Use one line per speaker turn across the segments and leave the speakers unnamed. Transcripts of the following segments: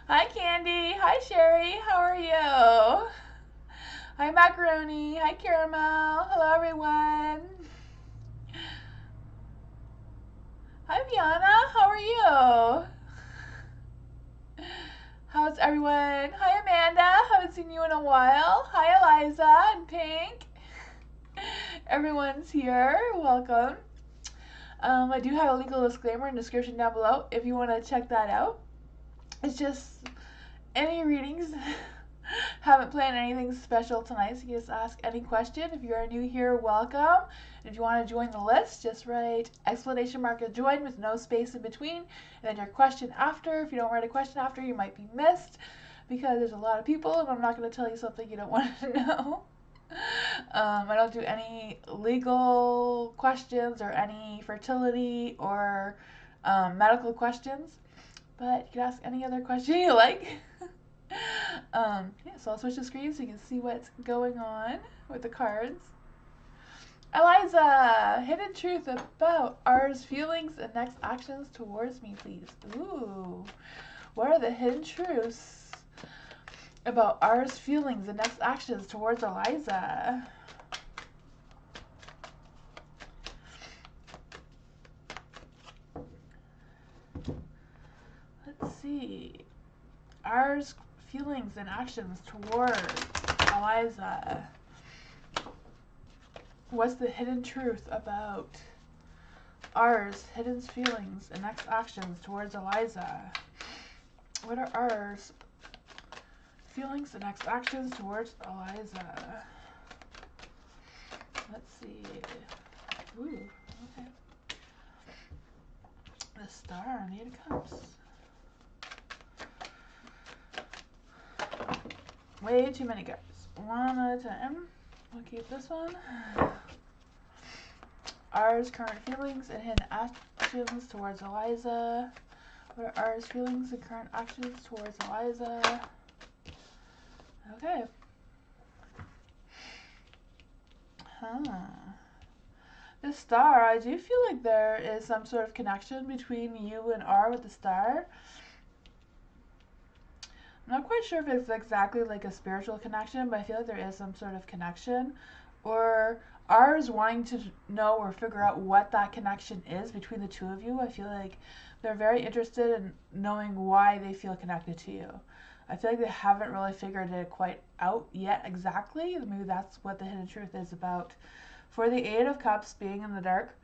Hi, Candy. Hi, Sherry. How are you? Hi, Macaroni. Hi, Caramel. Hello, everyone. Hi, Viana. How are you? How's everyone? Hi, Amanda. Haven't seen you in a while. Hi, Eliza and Pink. Everyone's here. Welcome. I do have a legal disclaimer in the description down below if you want to check that out. It's just any readings. Haven't planned anything special tonight, so you can just ask any question. If you are new here, welcome. And if you want to join the list, just write !join with no space in between, and then your question after. If you don't write a question after, you might be missed because there's a lot of people, and I'm not going to tell you something you don't want to know. I don't do any legal questions or any fertility or medical questions, but you can ask any other question you like. Yeah, so I'll switch the screen so you can see what's going on with the cards. Eliza, hidden truth about ours feelings and next actions towards me, please. Ooh, what are the hidden truths about ours feelings and next actions towards Eliza? Let's see. Ours feelings and actions towards Eliza. What's the hidden truth about ours hidden feelings and next actions towards Eliza? What are ours feelings and next actions towards Eliza? Let's see. Ooh, okay. The Star and the Eight of Cups. Way too many cards. One at a time. We'll keep this one. Ours current feelings and hidden actions towards Eliza. What are ours feelings and current actions towards Eliza? Okay. The Star, I do feel like there is some sort of connection between you and R with the Star. I'm not quite sure if it's exactly like a spiritual connection, but I feel like there is some sort of connection. Or ours wanting to know or figure out what that connection is between the two of you. I feel like they're very interested in knowing why they feel connected to you. I feel like they haven't really figured it quite out yet exactly. Maybe that's what the hidden truth is about. For the Eight of Cups being in the dark,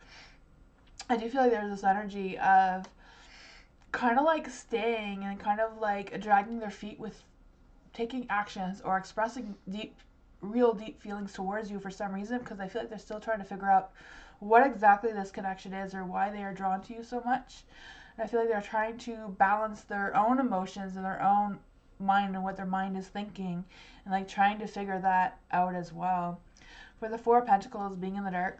I do feel like there's this energy of kind of like staying and kind of like dragging their feet with taking actions or expressing real deep feelings towards you for some reason, because I feel like they're still trying to figure out what exactly this connection is or why they are drawn to you so much. And I feel like they're trying to balance their own emotions and their own mind and what their mind is thinking, and like trying to figure that out as well. For the Four of Pentacles being in the dark,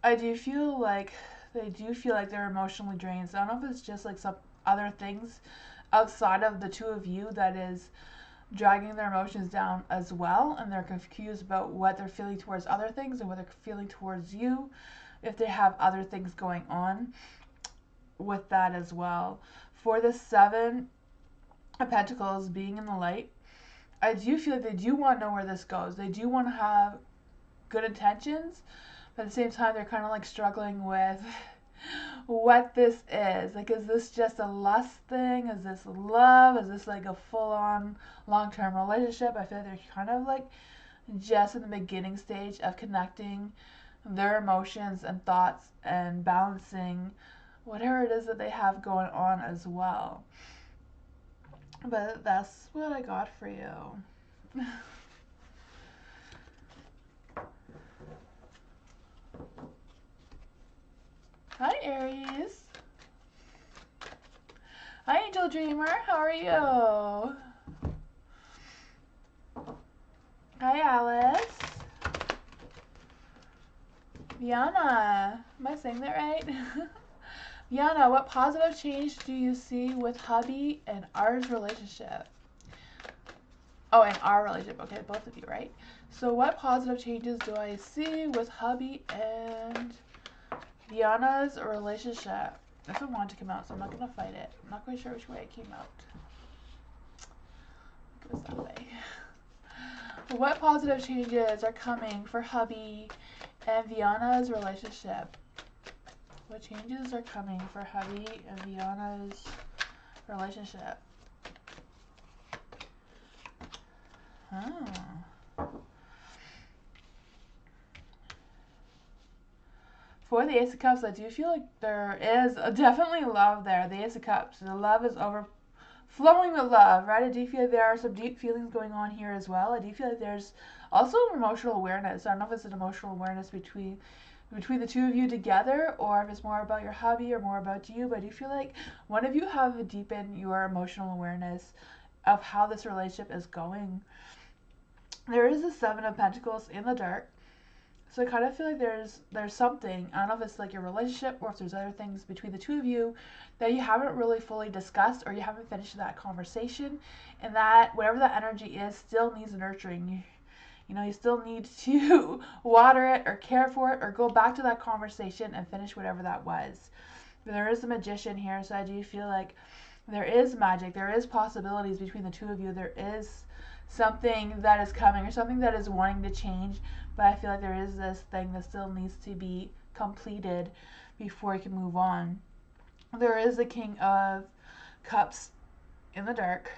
I do feel like they're emotionally drained. So I don't know if it's just like some other things outside of the two of you that is dragging their emotions down as well, and they're confused about what they're feeling towards other things and what they're feeling towards you, if they have other things going on with that as well. For the Seven of Pentacles being in the light, I do feel like they do want to know where this goes. They do want to have good intentions, but at the same time they're kind of like struggling with what this is. Like, is this just a lust thing? Is this love? Is this like a full-on long-term relationship? I feel like they're kind of like just in the beginning stage of connecting their emotions and thoughts and balancing whatever it is that they have going on as well. But that's what I got for you. Hi, Aries. Hi, Angel Dreamer. How are you? Hi, Alice. Yana. Am I saying that right? Yana, what positive change do you see with hubby and ours relationship? Oh, and our relationship. Okay, both of you, right? So what positive changes do I see with hubby and Yana's relationship? This one wanted to come out, so I'm not going to fight it. I'm not quite sure which way it came out. It goes that way. What positive changes are coming for hubby and Viana's relationship? What changes are coming for hubby and Viana's relationship? For the Ace of Cups, I do feel like there is definitely love there. The Ace of Cups. The love is overflowing with love, right? I do feel like there are some deep feelings going on here as well. I do feel like there's also emotional awareness. I don't know if it's an emotional awareness between the two of you together, or if it's more about your hubby or more about you, but I do feel like one of you have deepened your emotional awareness of how this relationship is going. There is the Seven of Pentacles in the dark. So I kind of feel like there's something, I don't know if it's like your relationship or if there's other things between the two of you that you haven't really fully discussed, or you haven't finished that conversation, and that whatever that energy is still needs nurturing. You know, you still need to water it or care for it or go back to that conversation and finish whatever that was. There is a Magician here, so I do feel like there is magic. There is possibilities between the two of you. There is something that is coming or something that is wanting to change, but I feel like there is this thing that still needs to be completed before you can move on. There is the King of Cups in the dark.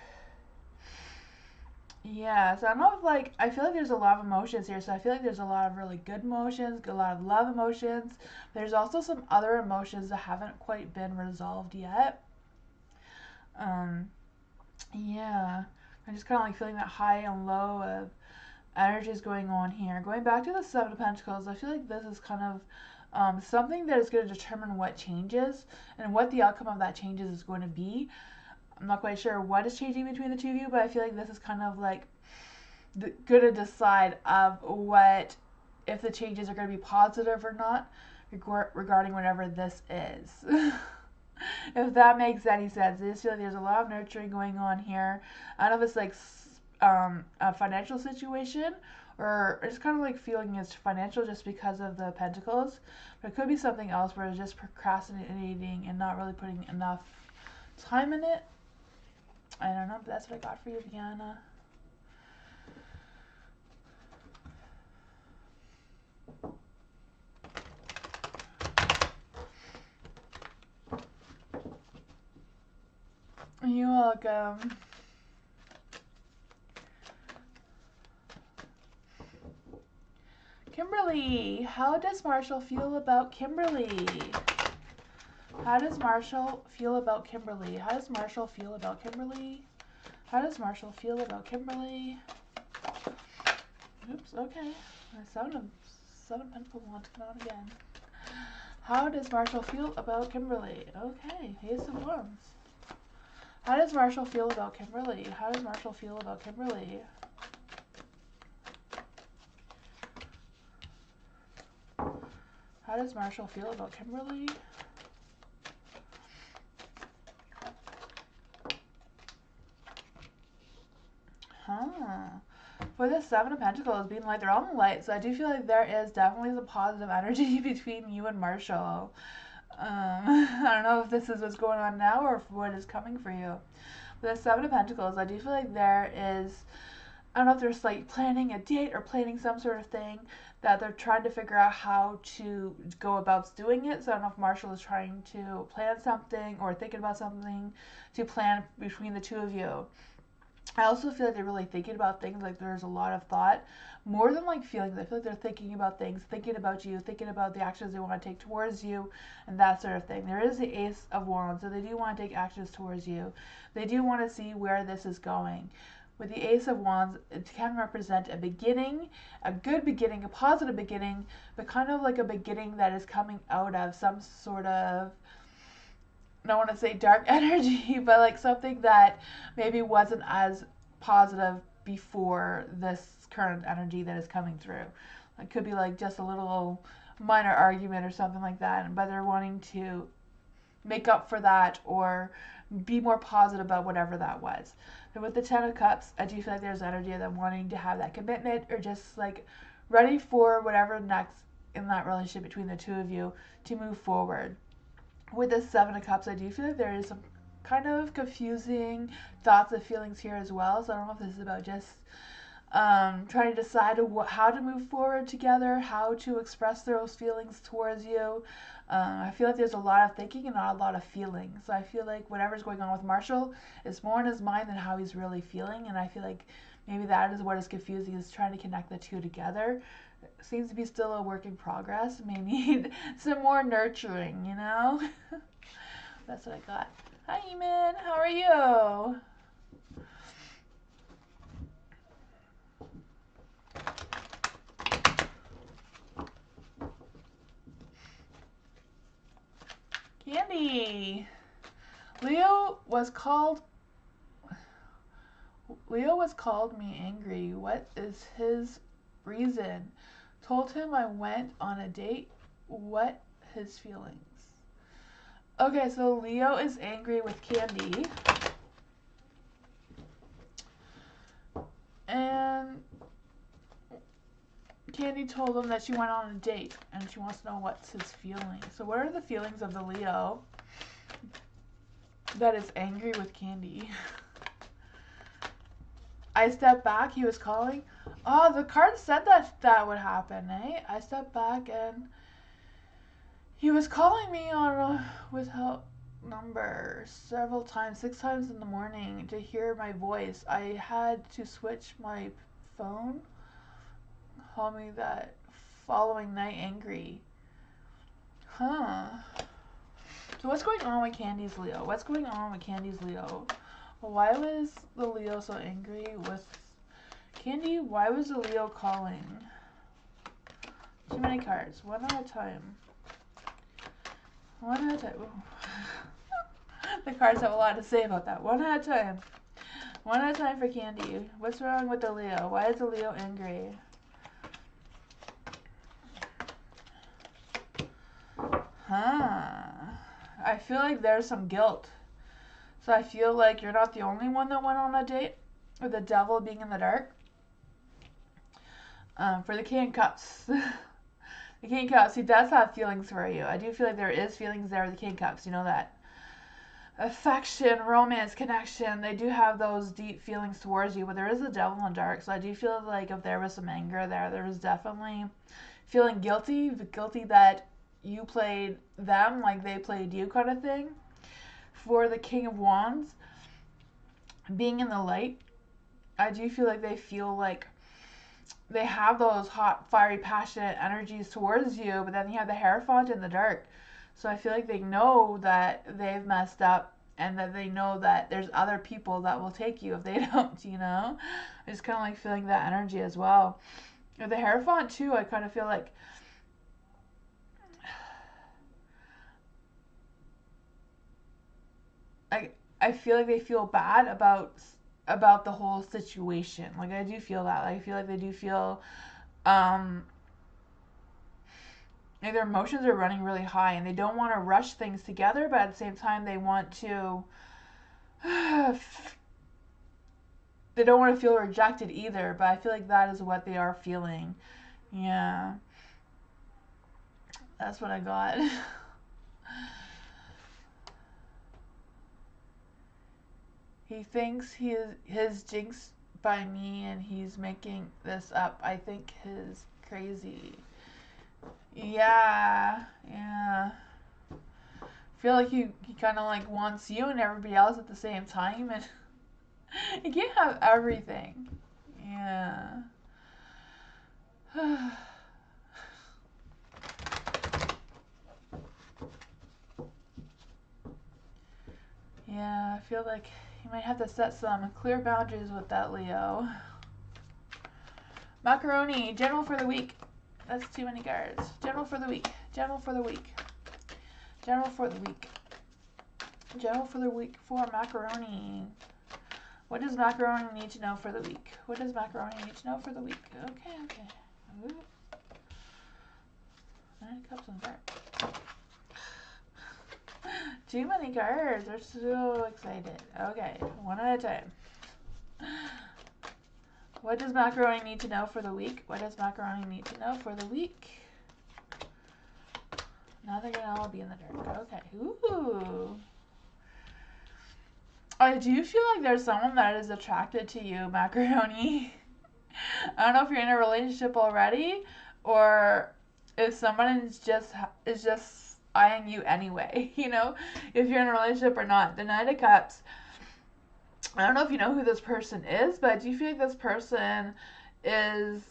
Yeah, so I don't know if, like, I feel like there's a lot of emotions here. So I feel like there's a lot of really good emotions, a lot of love emotions. There's also some other emotions that haven't quite been resolved yet. Yeah, I'm just kind of like feeling that high and low of energies going on here. Going back to the Seven of Pentacles, I feel like this is kind of something that is going to determine what changes and what the outcome of that changes is going to be. I'm not quite sure what is changing between the two of you, but I feel like this is kind of like going to decide of what, if the changes are going to be positive or not regarding whatever this is. If that makes any sense. I just feel like there's a lot of nurturing going on here. I don't know if it's like a financial situation, or it's kind of like feeling it's financial just because of the Pentacles, but it could be something else where it's just procrastinating and not really putting enough time in it. I don't know, but that's what I got for you, Viana. You're welcome. Kimberly, how does Marshall feel about Kimberly? How does Marshall feel about Kimberly? How does Marshall feel about Kimberly? How does Marshall feel about Kimberly? Oops, okay. The Seven Pentacles want to come out again. How does Marshall feel about Kimberly? Okay, Ace of Wands. How does Marshall feel about Kimberly? How does Marshall feel about Kimberly? How does Marshall feel about Kimberly? For the Seven of Pentacles being like they're all in the light, so I do feel like there is definitely some positive energy between you and Marshall. I don't know if this is what's going on now or if what is coming for you. For the Seven of Pentacles, I do feel like there is, I don't know if there's like planning a date or planning some sort of thing that they're trying to figure out how to go about doing it. So I don't know if Marshall is trying to plan something or thinking about something to plan between the two of you. I also feel like they're really thinking about things, like there's a lot of thought, more than like feelings. I feel like they're thinking about things, thinking about you, thinking about the actions they want to take towards you, and that sort of thing. There is the Ace of Wands, so they do want to take actions towards you. They do want to see where this is going. With the Ace of Wands, it can represent a beginning, a good beginning, a positive beginning, but kind of like a beginning that is coming out of some sort of, I don't want to say dark energy, but like something that maybe wasn't as positive before this current energy that is coming through. It could be like just a little minor argument or something like that, but they're wanting to make up for that or be more positive about whatever that was. And with the Ten of Cups, I do feel like there's energy of them wanting to have that commitment or just like ready for whatever next in that relationship between the two of you to move forward. with the Seven of Cups, I do feel like there is some kind of confusing thoughts and feelings here as well. So I don't know if this is about just trying to decide how to move forward together, how to express those feelings towards you. I feel like there's a lot of thinking and not a lot of feeling. So I feel like whatever's going on with Marshall is more in his mind than how he's really feeling. And I feel like maybe that is what is confusing, is trying to connect the two together. It seems to be still a work in progress. May need some more nurturing, you know? That's what I got. Hi, Eamon. How are you? Candy. Leo was called me angry. What is his reason? Told him I went on a date. What his feelings? Okay, so Leo is angry with Candy. And Candy told him that she went on a date and she wants to know what's his feelings. So what are the feelings of the Leo that is angry with Candy? I stepped back, he was calling. Oh, the card said that would happen, eh? I stepped back and he was calling me on without number several times, 6 times in the morning to hear my voice. I had to switch my phone. Call me that following night angry. Huh. So what's going on with Candy's Leo? What's going on with Candy's Leo? Why was the Leo so angry with Candy? Why was the Leo calling? Too many cards. One at a time. One at a time. The cards have a lot to say about that. One at a time. One at a time for Candy. What's wrong with the Leo? Why is the Leo angry? Huh. I feel like there's some guilt. So I feel like you're not the only one that went on a date with the devil being in the dark. For the King of Cups. The King of Cups, he does have feelings for you. I do feel like there is feelings there with the King of Cups. You know that. Affection, romance, connection. They do have those deep feelings towards you. But there is a devil in the dark. So I do feel like if there was some anger there was definitely feeling guilty. Guilty that you played them like they played you, kind of thing. For the King of Wands, being in the light, I do feel like they feel like they have those hot, fiery, passionate energies towards you, but then you have the Hierophant in the dark. So I feel like they know that they've messed up and that they know that there's other people that will take you if they don't, you know? I just kind of like feeling that energy as well. With the Hierophant too, I kind of feel like I feel like they feel bad about the whole situation. Like I do feel that. I feel like they do feel like their emotions are running really high and they don't want to rush things together, but at the same time they want to they don't want to feel rejected either, but I feel like that is what they are feeling. Yeah. That's what I got. He thinks his jinxed by me and he's making this up. I think his crazy. Yeah. I feel like he kind of like wants you and everybody else at the same time, and you can't have everything. Yeah. Yeah, I feel like you might have to set some clear boundaries with that, Leo. Macaroni, general for the week. That's too many cards. General for the week. General for the week. General for the week. General for the week for Macaroni. What does Macaroni need to know for the week? What does Macaroni need to know for the week? Okay. Ooh. 9 cups on card. Too many cards. They're so excited. Okay, one at a time. What does Macaroni need to know for the week? What does Macaroni need to know for the week? Nothing gonna all be in the dark. Okay. Ooh. I do feel like there's someone that is attracted to you, Macaroni. I don't know if you're in a relationship already, or if someone is just eyeing you anyway. You know, if you're in a relationship or not. The Knight of Cups. I don't know if you know who this person is, but I do feel like this person is.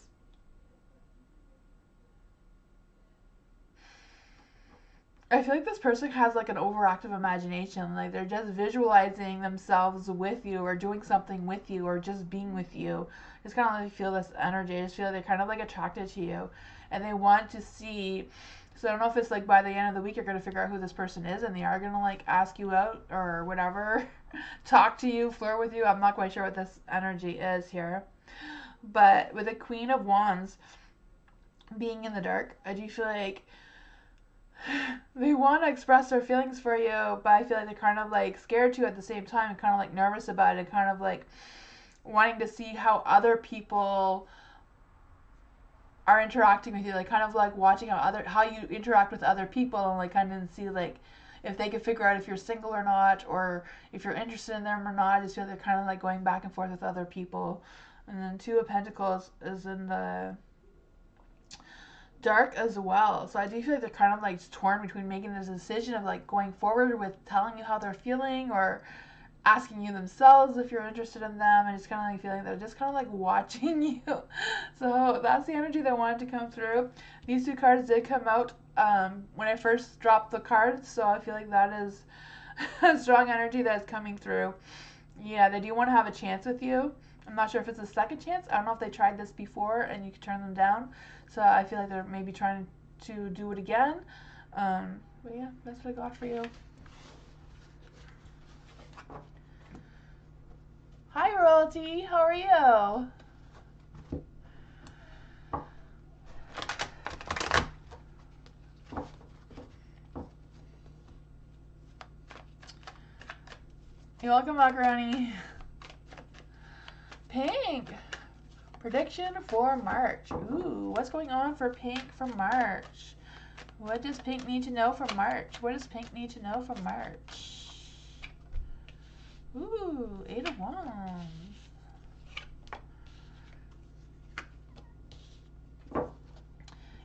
I feel like this person has like an overactive imagination. Like they're just visualizing themselves with you or doing something with you or just being with you. Just kind of like feel this energy. I just feel like they're kind of like attracted to you and they want to see. So I don't know if it's like by the end of the week you're going to figure out who this person is and they are going to like ask you out or whatever, talk to you, flirt with you. I'm not quite sure what this energy is here. But with the Queen of Wands being in the dark, I do feel like they want to express their feelings for you, but I feel like they're kind of like scared to at the same time and kind of like nervous about it, kind of like wanting to see how other people are interacting with you, like kind of like watching how you interact with other people and like kind of see like if they can figure out if you're single or not or if you're interested in them or not. I just feel they're kind of like going back and forth with other people. And then Two of Pentacles is in the dark as well. So I do feel like they're kind of like torn between making this decision of like going forward with telling you how they're feeling or asking you themselves if you're interested in them, and just kind of like feeling they're just kind of like watching you. So that's the energy that wanted to come through. These two cards did come out when I first dropped the cards, so I feel like that is a strong energy that's coming through. Yeah, they do want to have a chance with you. I'm not sure if it's a second chance. I don't know if they tried this before and you could turn them down. So I feel like they're maybe trying to do it again. But yeah, that's what I got for you. Hi, Royalty. How are you? You're welcome, Macaroni. Pink. Prediction for March. Ooh, what's going on for Pink for March? What does Pink need to know for March? What does Pink need to know for March? Ooh, 8 of Wands.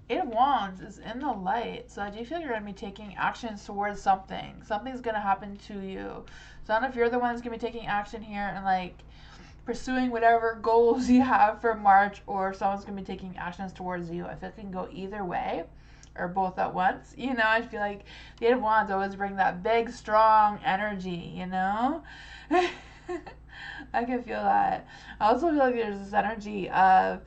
Eight of Wands is in the light, so I do feel you're going to be taking actions towards something. Something's going to happen to you. So I don't know if you're the one that's going to be taking action here and like pursuing whatever goals you have for March, or if someone's going to be taking actions towards you. I feel it can go either way or both at once. You know, I feel like the Eight of Wands always bring that big, strong energy, you know? I can feel that. I also feel like there's this energy of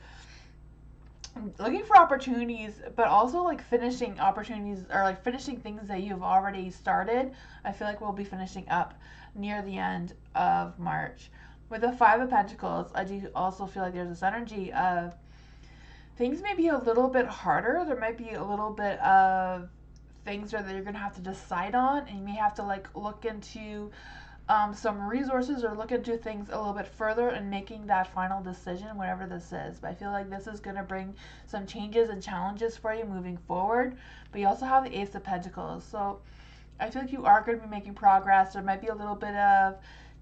looking for opportunities, but also like finishing opportunities or like finishing things that you've already started. I feel like we'll be finishing up near the end of March. With the Five of Pentacles, I do also feel like there's this energy of things may be a little bit harder. There might be a little bit of things that you're going to have to decide on, and you may have to like look into some resources or look into things a little bit further and making that final decision, whatever this is. But I feel like this is going to bring some changes and challenges for you moving forward. But you also have the Ace of Pentacles. So I feel like you are going to be making progress. There might be a little bit of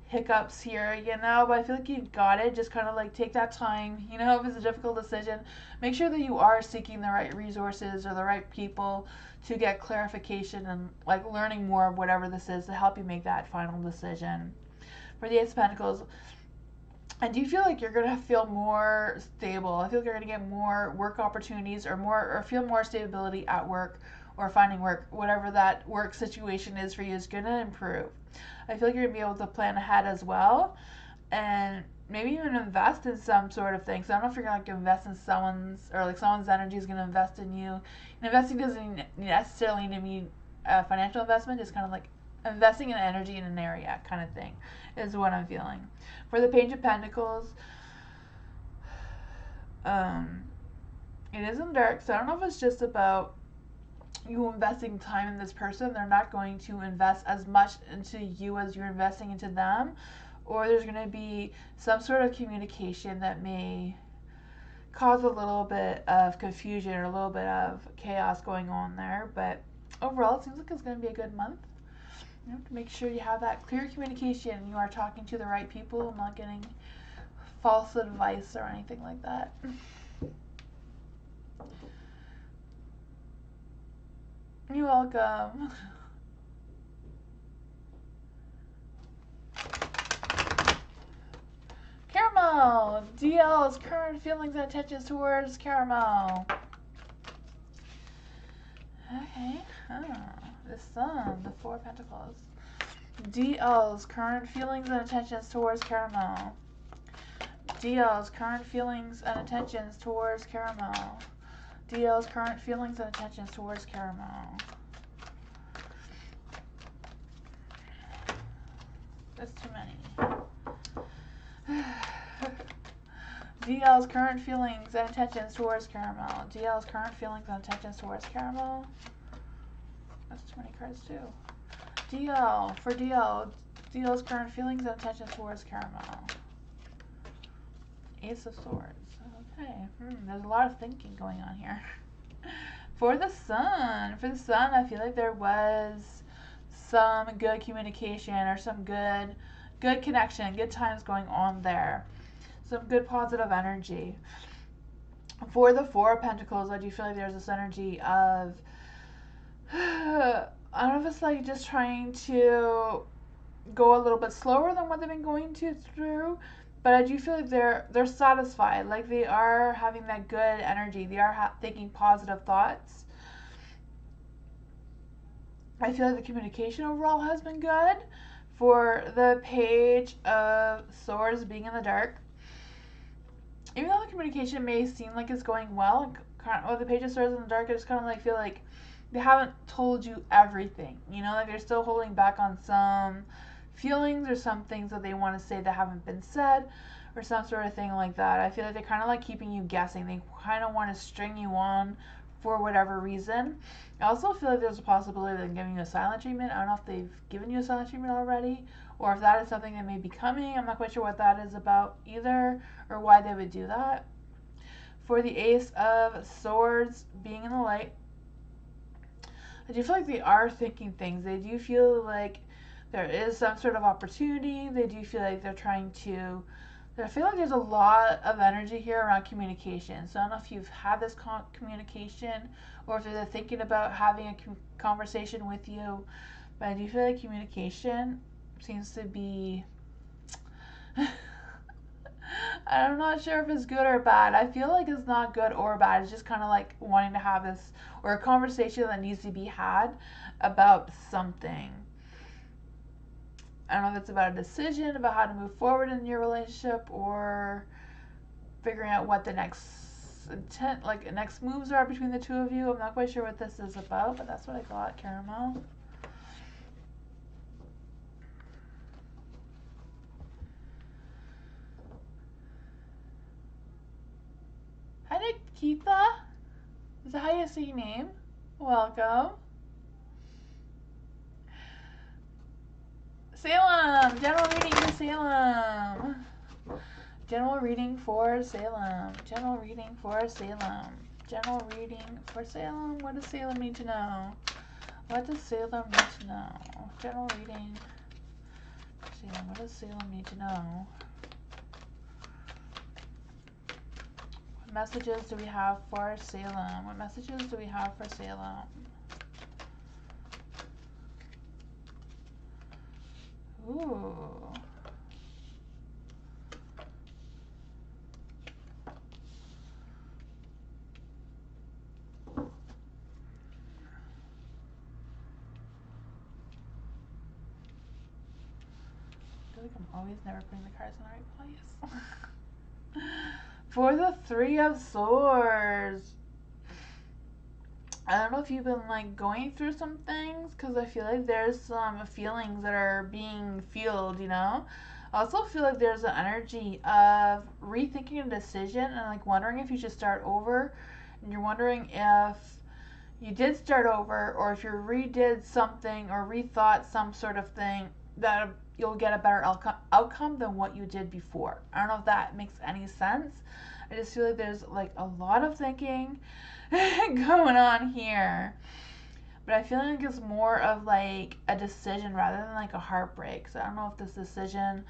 hiccups here, you know, but I feel like you've got it. Just kind of like take that time, you know, if it's a difficult decision, make sure that you are seeking the right resources or the right people to get clarification and like learning more of whatever this is to help you make that final decision. For the Ace of Pentacles, I do feel like you're going to feel more stable. I feel like you're going to get more work opportunities or feel more stability at work or finding work. Whatever that work situation is for you is going to improve. I feel like you're going to be able to plan ahead as well and maybe even invest in some sort of thing. So I don't know if you're going to invest in someone's or like someone's energy is going to invest in you. And investing doesn't necessarily need to mean financial investment. It's kind of like investing in energy in an area kind of thing is what I'm feeling. For the Page of Pentacles, it is in the dark, so I don't know if it's just about you investing time in this person. They're not going to invest as much into you as you're investing into them, or there's going to be some sort of communication that may cause a little bit of confusion or a little bit of chaos going on there. But overall, it seems like it's going to be a good month. You have to make sure you have that clear communication. You are talking to the right people and not getting false advice or anything like that. You're welcome. Caramel. DL's current feelings and intentions towards Caramel. Okay. The Sun, the Four of Pentacles. DL's current feelings and intentions towards Caramel. DL's current feelings and intentions towards Caramel. DL's current feelings and intentions towards Caramel. That's too many. DL's current feelings and intentions towards Caramel. DL's current feelings and intentions towards Caramel. That's too many cards too. DL, for DL, DL's current feelings and intentions towards Caramel. Ace of Swords. Okay, there's a lot of thinking going on here. For the Sun, I feel like there was some good communication or some good connection, good times going on there. Some good positive energy. For the Four of Pentacles, I do feel like there's this energy of, I don't know if it's like just trying to go a little bit slower than what they've been going through, but I do feel like they're satisfied. Like they are having that good energy. They are thinking positive thoughts. I feel like the communication overall has been good. For the Page of Swords being in the dark, even though the communication may seem like it's going well, with the Page of Swords in the dark, I just kind of like feel like they haven't told you everything. You know, like they're still holding back on some feelings or some things that they want to say that haven't been said or some sort of thing like that. I feel like they're kind of like keeping you guessing. They kind of want to string you on for whatever reason. I also feel like there's a possibility of them giving you a silent treatment. I don't know if they've given you a silent treatment already or if that is something that may be coming. I'm not quite sure what that is about either or why they would do that. For the Ace of Swords being in the light, I do feel like they are thinking things. They do feel like there is some sort of opportunity. They do feel like they're trying to, I feel like there's a lot of energy here around communication. So I don't know if you've had this communication or if they're thinking about having a conversation with you. But I do feel like communication seems to be, I'm not sure if it's good or bad. I feel like it's not good or bad. It's just kind of like wanting to have this, or a conversation that needs to be had about something. I don't know if it's about a decision about how to move forward in your relationship or figuring out what the next next moves are between the two of you. I'm not quite sure what this is about, but that's what I got, Caramel. Hi, Nikita. Is that how you say your name? Welcome. Salem! General reading for Salem. General reading for Salem. General reading for Salem. General reading for Salem. What does Salem need to know? What does Salem need to know? General reading for Salem. What does Salem need to know? What messages do we have for Salem? What messages do we have for Salem? Ooh. I feel like I'm always never putting the cards in the right place. For the Three of Swords. I don't know if you've been like going through some things, because I feel like there's some feelings that are being fueled, you know. I also feel like there's an energy of rethinking a decision and like wondering if you should start over, and you're wondering if you did start over or if you redid something or rethought some sort of thing that you'll get a better outcome than what you did before. I don't know if that makes any sense. I just feel like there's like a lot of thinking going on here. but I feel like it's more of like a decision rather than like a heartbreak. So I don't know if this decision,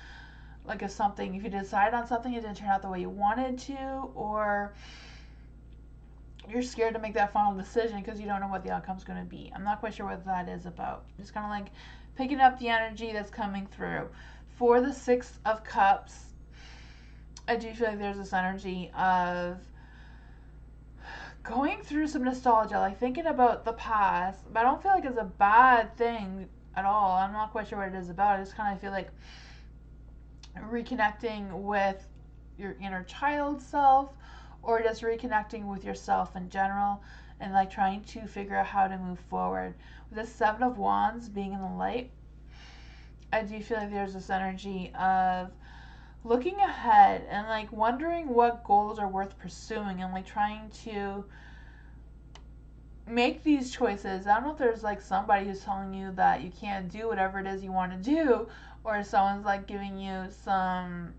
like if something, if you decide on something, it didn't turn out the way you wanted to, or you're scared to make that final decision because you don't know what the outcome's going to be. I'm not quite sure what that is about. Just kind of like picking up the energy that's coming through. For the Six of Cups, I do feel like there's this energy of going through some nostalgia, like thinking about the past, but I don't feel like it's a bad thing at all. I'm not quite sure what it is about. I just kind of feel like reconnecting with your inner child self, or just reconnecting with yourself in general, and like trying to figure out how to move forward. With the Seven of Wands being in the light, I do feel like there's this energy of looking ahead and like wondering what goals are worth pursuing, and like trying to make these choices. I don't know if there's like somebody who's telling you that you can't do whatever it is you want to do, or someone's like giving you some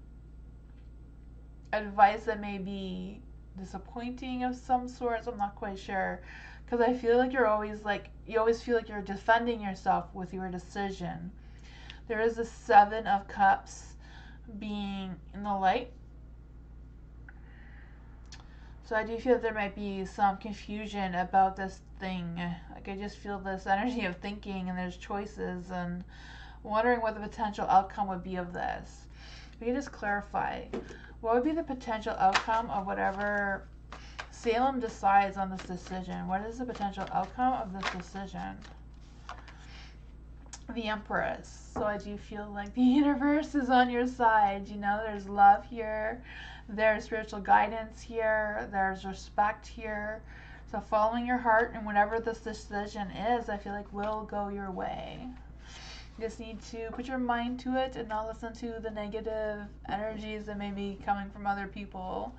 advice that may be disappointing of some sorts. I'm not quite sure, because I feel like you're always like, you always feel like you're defending yourself with your decision. There is the Seven of Cups being in the light. So I do feel that there might be some confusion about this thing. Like I just feel this energy of thinking, and there's choices, and wondering what the potential outcome would be of this. We can just clarify. What would be the potential outcome of whatever Salem decides on this decision? What is the potential outcome of this decision? The Empress. So I do feel like the universe is on your side. You know, there's love here. There's spiritual guidance here. There's respect here. So following your heart, and whatever this decision is, I feel like will go your way. You just need to put your mind to it and not listen to the negative energies that may be coming from other people.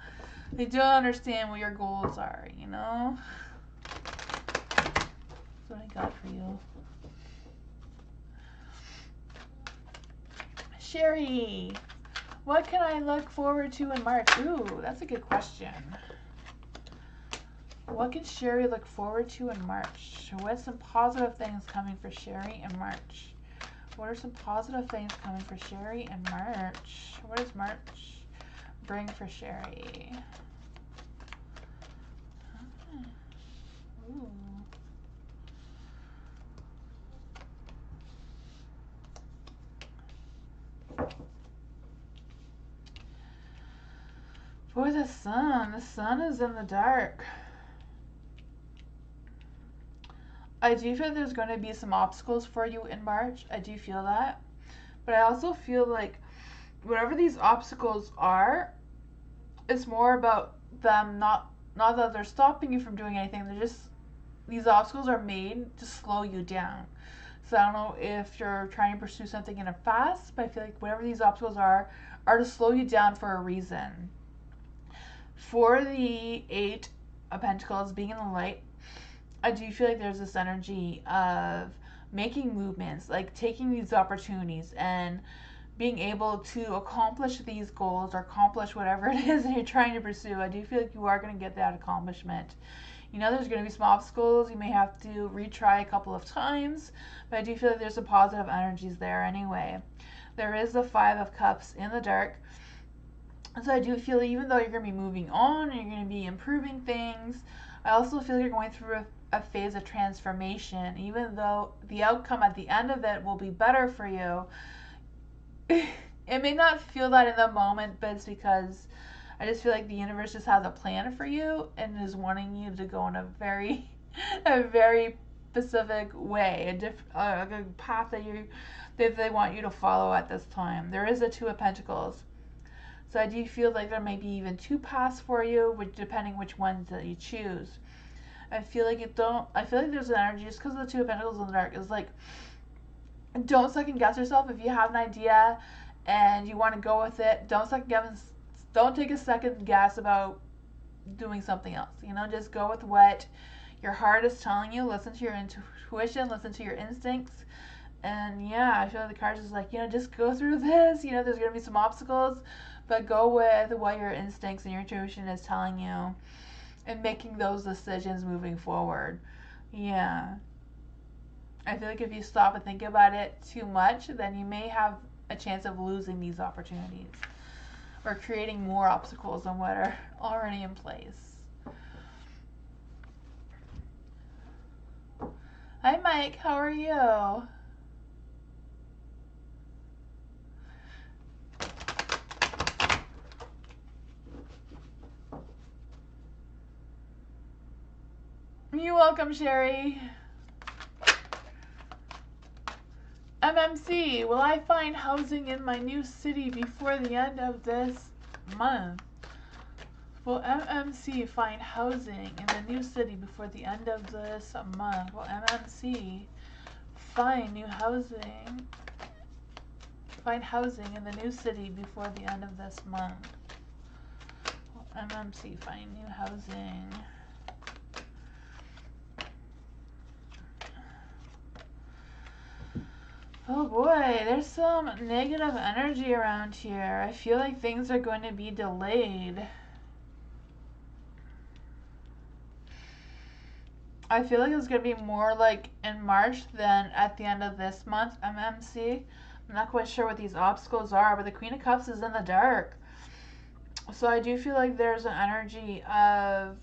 They don't understand what your goals are, you know? That's what I got for you. Sherry, what can I look forward to in March? Ooh, that's a good question. What can Sherry look forward to in March? What's some positive things coming for Sherry in March? What are some positive things coming for Sherry in March? What does March bring for Sherry? Ooh. For the sun is in the dark. I do feel there's going to be some obstacles for you in March. I do feel that. But I also feel like whatever these obstacles are, it's more about them not that they're stopping you from doing anything. They're just, these obstacles are made to slow you down. So I don't know if you're trying to pursue something in a fast, but I feel like whatever these obstacles are to slow you down for a reason. For the Eight of Pentacles being in the light, I do feel like there's this energy of making movements, like taking these opportunities and being able to accomplish these goals, or accomplish whatever it is that you're trying to pursue. I do feel like you are going to get that accomplishment. You know, there's going to be some obstacles. You may have to retry a couple of times, but I do feel like there's some positive energies there anyway. There is the Five of Cups in the dark. So I do feel even though you're going to be moving on and you're going to be improving things, I also feel like you're going through a phase of transformation. Even though the outcome at the end of it will be better for you, it may not feel that in the moment, but it's because I just feel like the universe just has a plan for you and is wanting you to go in a very specific way, a path that they want you to follow at this time. There is a Two of Pentacles. So I do feel like there may be even two paths for you, depending which ones that you choose. I feel like there's an energy, just because of the Two of Pentacles in the dark, is like, don't second guess yourself. If you have an idea and you want to go with it, don't take a second guess about doing something else. You know, just go with what your heart is telling you. Listen to your intuition, listen to your instincts. And yeah, I feel like the cards is like, you know, just go through this. You know, there's going to be some obstacles, but go with what your instincts and your intuition is telling you, and making those decisions moving forward. Yeah. I feel like if you stop and think about it too much, then you may have a chance of losing these opportunities or creating more obstacles than what are already in place. Hi Mike, how are you? You're welcome, Sherry. MMC, will I find housing in my new city before the end of this month? Will MMC find housing in the new city before the end of this month? Will MMC find housing in the new city before the end of this month? Will MMC find new housing? Oh boy, there's some negative energy around here. I feel like things are going to be delayed. I feel like it's going to be more like in March than at the end of this month, MMC. I'm not quite sure what these obstacles are, but the Queen of Cups is in the dark. So I do feel like there's an energy of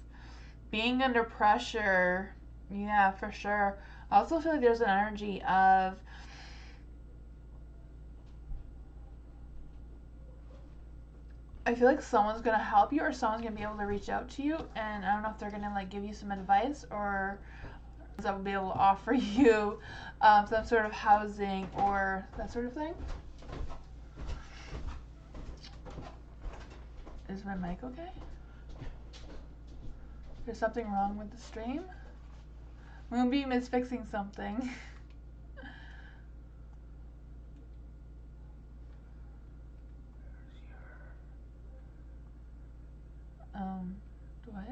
being under pressure. Yeah, for sure. I also feel like there's an energy of I feel like someone's going to help you or someone's going to be able to reach out to you, and I don't know if they're going to like give you some advice or that will be able to offer you some sort of housing or that sort of thing. Is my mic okay? There's something wrong with the stream? Moonbeam is fixing something. What?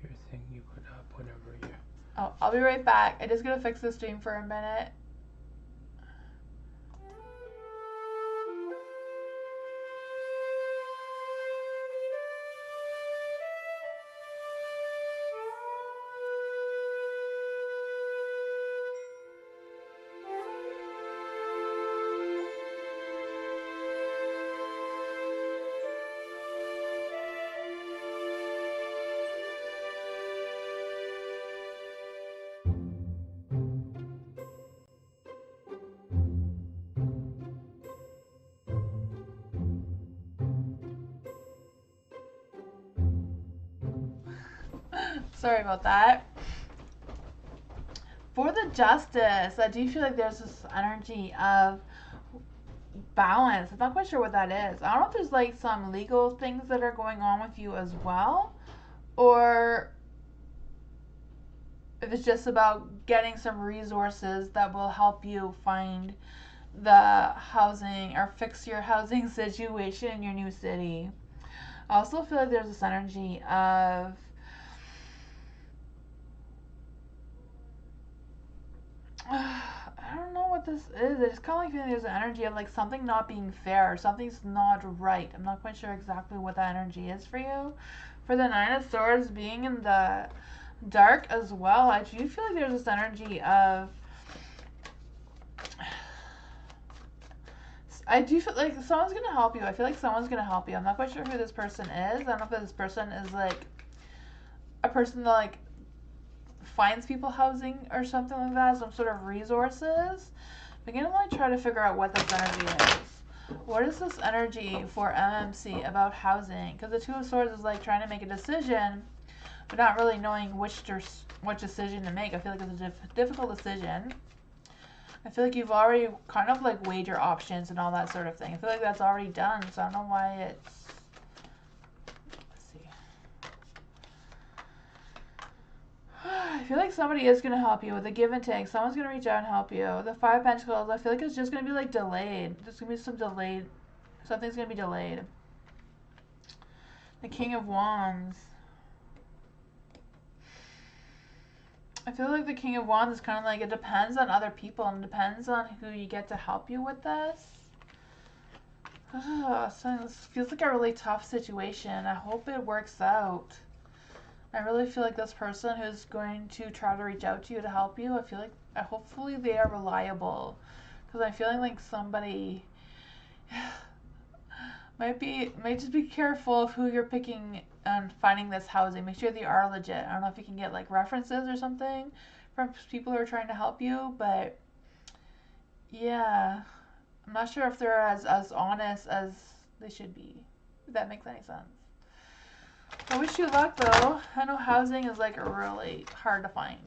Your thing you put up whenever you...
Oh, I'll be right back. I just gotta fix the stream for a minute. Sorry about that. For the Justice, I do feel like there's this energy of balance. I'm not quite sure what that is. I don't know if there's like some legal things that are going on with you as well, or if it's just about getting some resources that will help you find the housing or fix your housing situation in your new city. I also feel like there's this energy of I don't know what this is. I just kind of like feeling there's an energy of like something not being fair. Something's not right. I'm not quite sure exactly what that energy is for you. For the Nine of Swords being in the dark as well, I do feel like there's this energy of I do feel like someone's gonna help you. I feel like someone's gonna help you. I'm not quite sure who this person is. I don't know if this person is like a person that like finds people housing or something like that, some sort of resources. I'm gonna like try to figure out what this energy is. What is this energy for MMC about housing? Because the Two of Swords is like trying to make a decision, but not really knowing which decision to make. I feel like it's a difficult decision. I feel like you've already kind of like weighed your options and all that sort of thing. I feel like that's already done, so I don't know why it's... Let's see. I feel like somebody is going to help you with a give and take. Someone's going to reach out and help you. The Five of Pentacles, I feel like it's just going to be like delayed. There's going to be some delayed... Something's going to be delayed. The King of Wands. I feel like the King of Wands is kind of like, it depends on other people and depends on who you get to help you with this. So this feels like a really tough situation. I hope it works out. I really feel like this person who's going to try to reach out to you to help you, I feel like Hopefully they are reliable, because I'm feeling like somebody might just be careful of who you're picking and finding this housing. Make sure they are legit. I don't know if you can get like references or something from people who are trying to help you, but yeah, I'm not sure if they're as honest as they should be, if that makes any sense. I wish you luck though. I know housing is like really hard to find.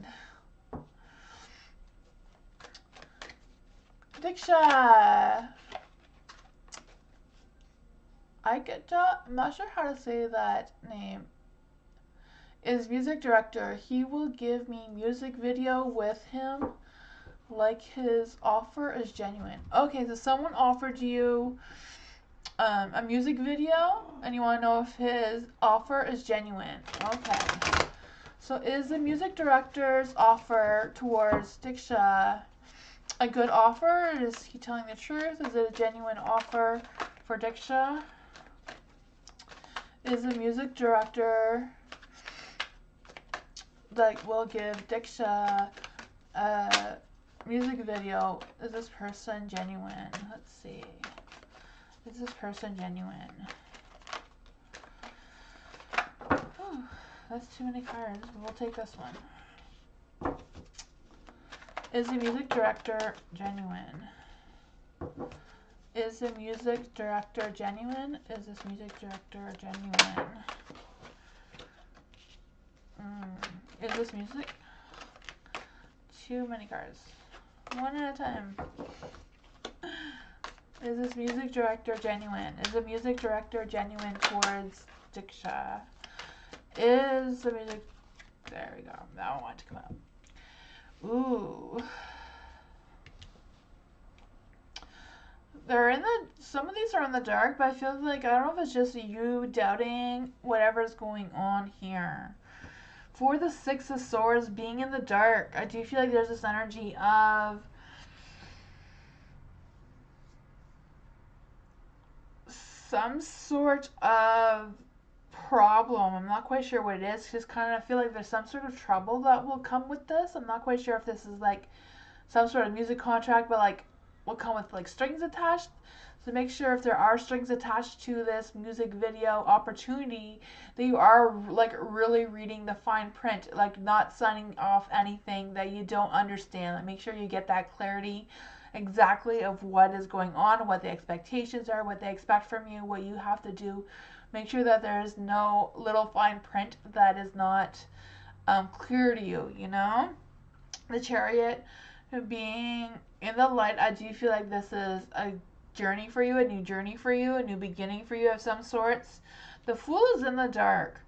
Diksha! I'm not sure how to say that name, is music director. He will give me music video with him, like his offer is genuine. Okay, so someone offered you a music video and you want to know if his offer is genuine. Okay, so is the music director's offer towards Diksha a good offer? Is he telling the truth? Is it a genuine offer for Diksha? Is the music director that will give Diksha a music video, is this person genuine? Let's see. Is this person genuine? Whew, that's too many cards. We'll take this one. Is the music director genuine? Is the music director genuine? Is this music director genuine? Is this music? Too many cards. One at a time. Is this music director genuine? Is the music director genuine towards Diksha? Is the music... There we go. That one wanted to come out. Ooh. They're in the... Some of these are in the dark, but I feel like, I don't know if it's just you doubting whatever's going on here. For the Six of Swords, being in the dark, I do feel like there's this energy of some sort of problem. I'm not quite sure what it is. Just kind of feel like there's some sort of trouble that will come with this. I'm not quite sure if this is like some sort of music contract, but like will come with like strings attached. So make sure if there are strings attached to this music video opportunity that you are like really reading the fine print, like not signing off anything that you don't understand. Like, make sure you get that clarity exactly of what is going on, what the expectations are, what they expect from you, what you have to do. Make sure that there is no little fine print that is not clear to you, you know? The Chariot being in the light, I do feel like this is a journey for you, a new journey for you, a new beginning for you of some sorts. The Fool is in the dark.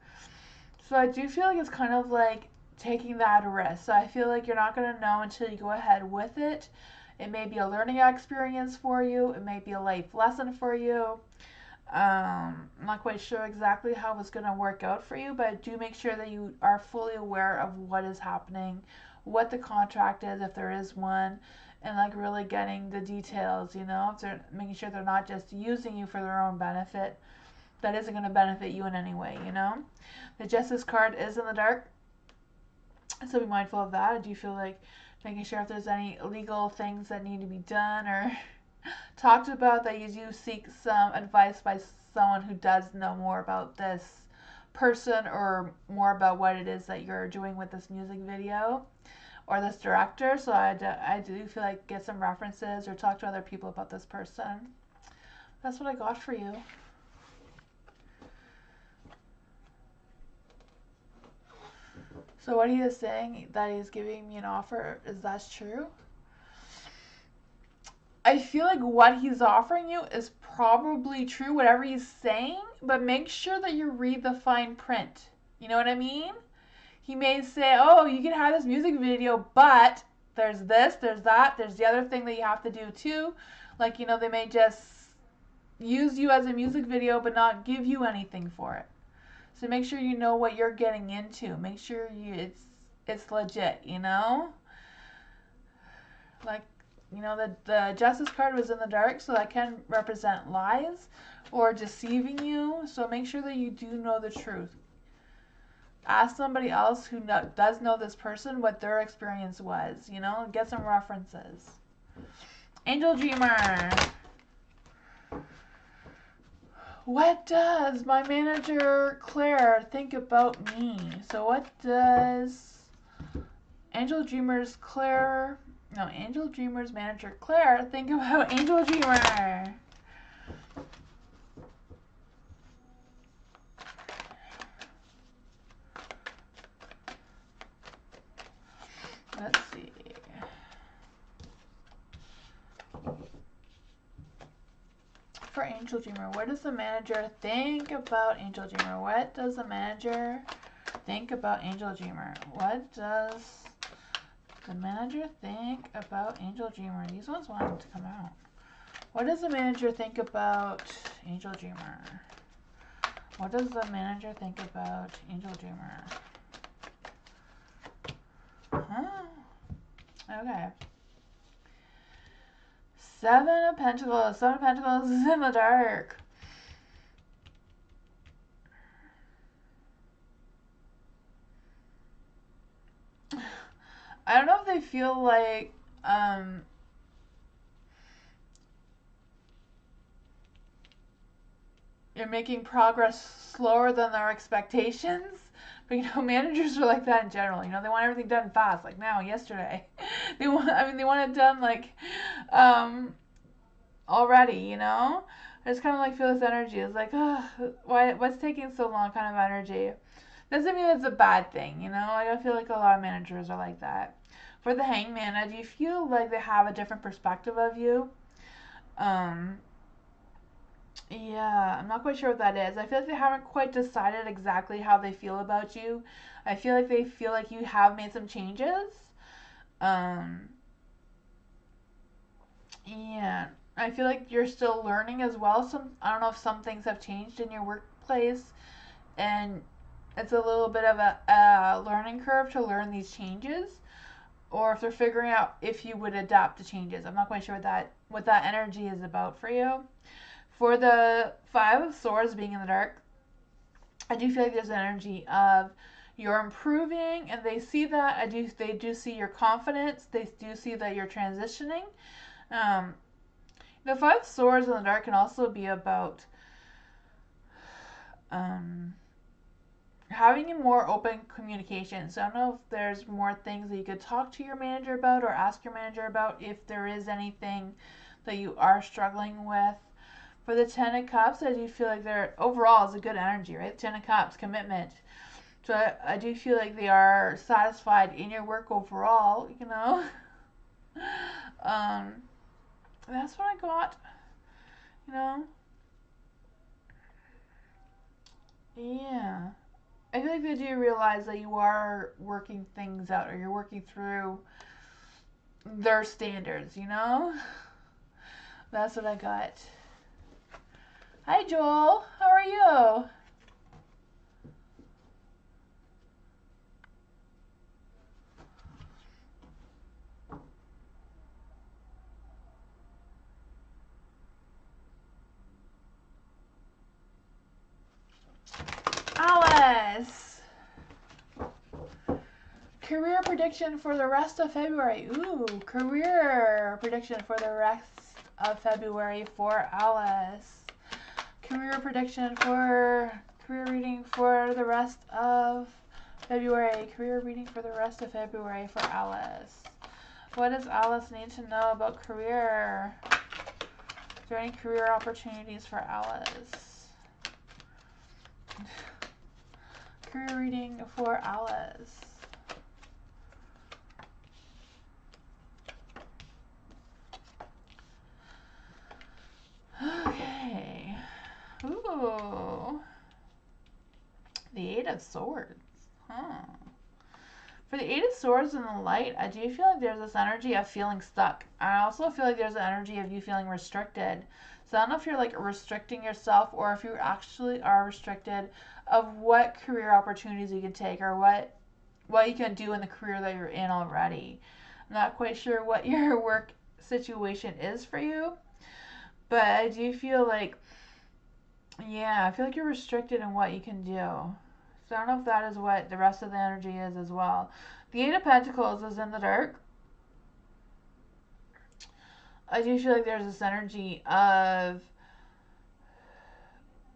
So I do feel like it's kind of like taking that risk. So I feel like you're not going to know until you go ahead with it. It may be a learning experience for you. It may be a life lesson for you. I'm not quite sure exactly how it's going to work out for you, but do make sure that you are fully aware of what is happening, what the contract is, if there is one, and like really getting the details, you know, if they're making sure they're not just using you for their own benefit. That isn't going to benefit you in any way, you know. The Justice card is in the dark, so be mindful of that. I do feel like making sure if there's any legal things that need to be done or talked about, that you do seek some advice by someone who does know more about this person or more about what it is that you're doing with this music video or this director. So I do feel like get some references or talk to other people about this person. That's what I got for you. So what he is saying, that he's giving me an offer, is that true? I feel like what he's offering you is probably true, whatever he's saying, but make sure that you read the fine print. You know what I mean? He may say, oh, you can have this music video, but there's this, there's that, there's the other thing that you have to do too. Like, you know, they may just use you as a music video, but not give you anything for it. So make sure you know what you're getting into. Make sure it's legit, you know? Like, you know, the Justice card was in the dark, so that can represent lies or deceiving you. So make sure that you do know the truth. ask somebody else who does know this person what their experience was, you know, get some references. Angel Dreamer. What does my manager Claire think about me? So what does Angel Dreamer's manager Claire think about Angel Dreamer? Let's see. For Angel Dreamer, what does the manager think about Angel Dreamer? What does the manager think about Angel Dreamer? What does the manager think about Angel Dreamer? These ones wanted to come out. What does the manager think about Angel Dreamer? What does the manager think about Angel Dreamer? Huh? Okay. Seven of Pentacles. Seven of Pentacles is in the dark. I don't know if they feel like you're making progress slower than their expectations. But you know, managers are like that in general. You know, they want everything done fast, like now, yesterday. They want it done like already. You know, I just kind of like feel this energy. It's like, what's taking so long? Kind of energy. Doesn't mean it's a bad thing. You know, like I feel like a lot of managers are like that. For the Hangman, do you feel like they have a different perspective of you? Yeah, I'm not quite sure what that is. I feel like they haven't quite decided exactly how they feel about you. I feel like they feel like you have made some changes. Um, yeah, I feel like you're still learning as well. I don't know if some things have changed in your workplace, and it's a little bit of a learning curve to learn these changes, or if they're figuring out if you would adapt to changes. I'm not quite sure what that energy is about for you. For the Five of Swords being in the dark, I do feel like there's an energy of you're improving, and they see that. They do see your confidence. They do see that you're transitioning. Um, the Five of Swords in the dark can also be about having a more open communication. So I don't know if there's more things that you could talk to your manager about or ask your manager about if there is anything that you are struggling with. For the Ten of Cups, I do feel like they're overall is a good energy, right? Ten of Cups, commitment. So I do feel like they are satisfied in your work overall, you know. That's what I got, you know. Yeah. I feel like they do realize that you are working things out, or you're working through their standards, you know? That's what I got. Hi, Joel. How are you? Alice. Career prediction for the rest of February. Ooh, career prediction for the rest of February for Alice. Career prediction for career reading for the rest of February. Career reading for the rest of February for Alice. What does Alice need to know about career? Is there any career opportunities for Alice? Career reading for Alice. Okay. Ooh. The Eight of Swords. Huh. For the Eight of Swords in the light, I do feel like there's this energy of feeling stuck. I also feel like there's an energy of you feeling restricted. So I don't know if you're like restricting yourself, or if you actually are restricted of what career opportunities you can take, or what you can do in the career that you're in already. I'm not quite sure what your work situation is for you, but I do feel like, yeah, I feel like you're restricted in what you can do. So I don't know if that is what the rest of the energy is as well. The Eight of Pentacles is in the dark. I do feel like there's this energy of,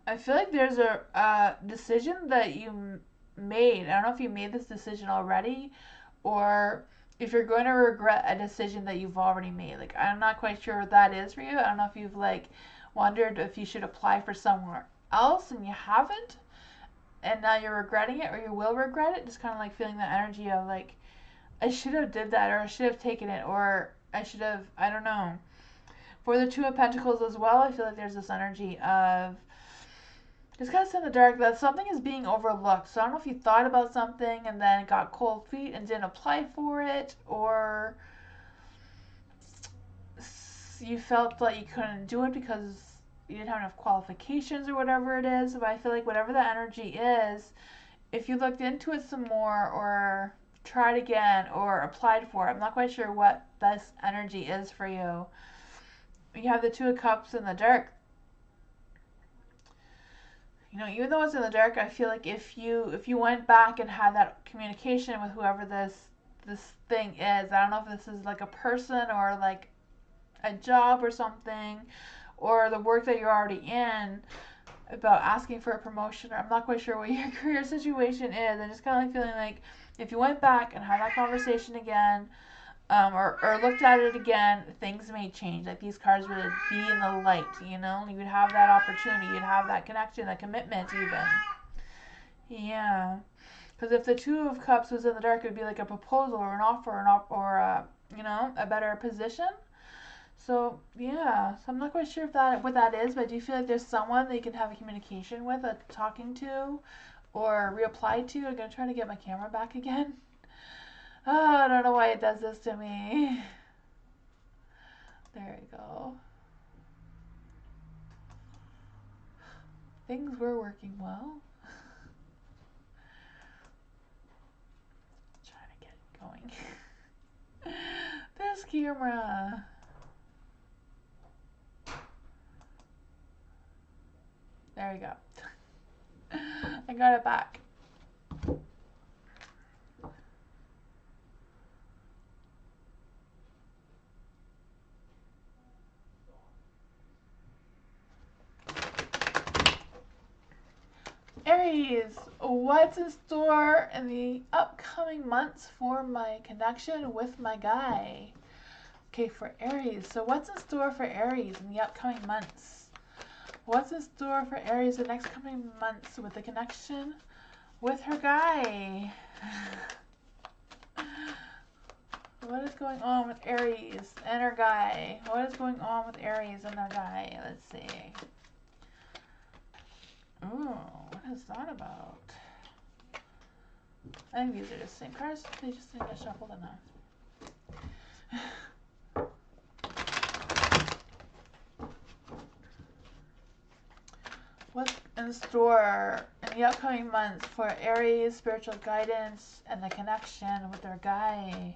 I feel like there's a decision that you made. I don't know if you made this decision already, or if you're going to regret a decision that you've already made. Like, I'm not quite sure what that is for you. I don't know if you've like wondered if you should apply for somewhere else and you haven't, and now you're regretting it, or you will regret it. Just kind of like feeling the energy of like, I should have did that, or I should have taken it, or I should have, I don't know. For the Two of Pentacles as well, I feel like there's this energy of, it's kind of in the dark that something is being overlooked. So I don't know if you thought about something and then got cold feet and didn't apply for it, or you felt like you couldn't do it because you didn't have enough qualifications or whatever it is. But I feel like whatever the energy is, if you looked into it some more or tried again or applied for it, I'm not quite sure what this energy is for you. You have the Two of Cups in the dark. You know, even though it's in the dark, I feel like if you went back and had that communication with whoever this thing is, I don't know if this is like a person or like a job or something, or the work that you're already in, about asking for a promotion, or I'm not quite sure what your career situation is. I'm just kind of like feeling like if you went back and had that conversation again, or looked at it again, things may change. Like these cards would be in the light, you know? You would have that opportunity, you'd have that connection, that commitment even. Yeah. Because if the Two of Cups was in the dark, it would be like a proposal or an offer, or you know, a better position. So yeah, so I'm not quite sure if what that is, but do you feel like there's someone that you can have a communication with, talking to, or reapply to? I'm gonna try to get my camera back again. Oh, I don't know why it does this to me. There we go. Things were working well. Trying to get it going. This camera. There we go. I got it back. Aries, what's in store in the upcoming months for my connection with my guy? Okay, for Aries. So what's in store for Aries in the upcoming months? What's in store for Aries the next coming months with the connection with her guy? What is going on with Aries and her guy? What is going on with Aries and their guy? Let's see. Ooh, what is that about? I think these are the same cards. They just didn't get shuffled enough. What's in store in the upcoming months for Aries, spiritual guidance, and the connection with their guy?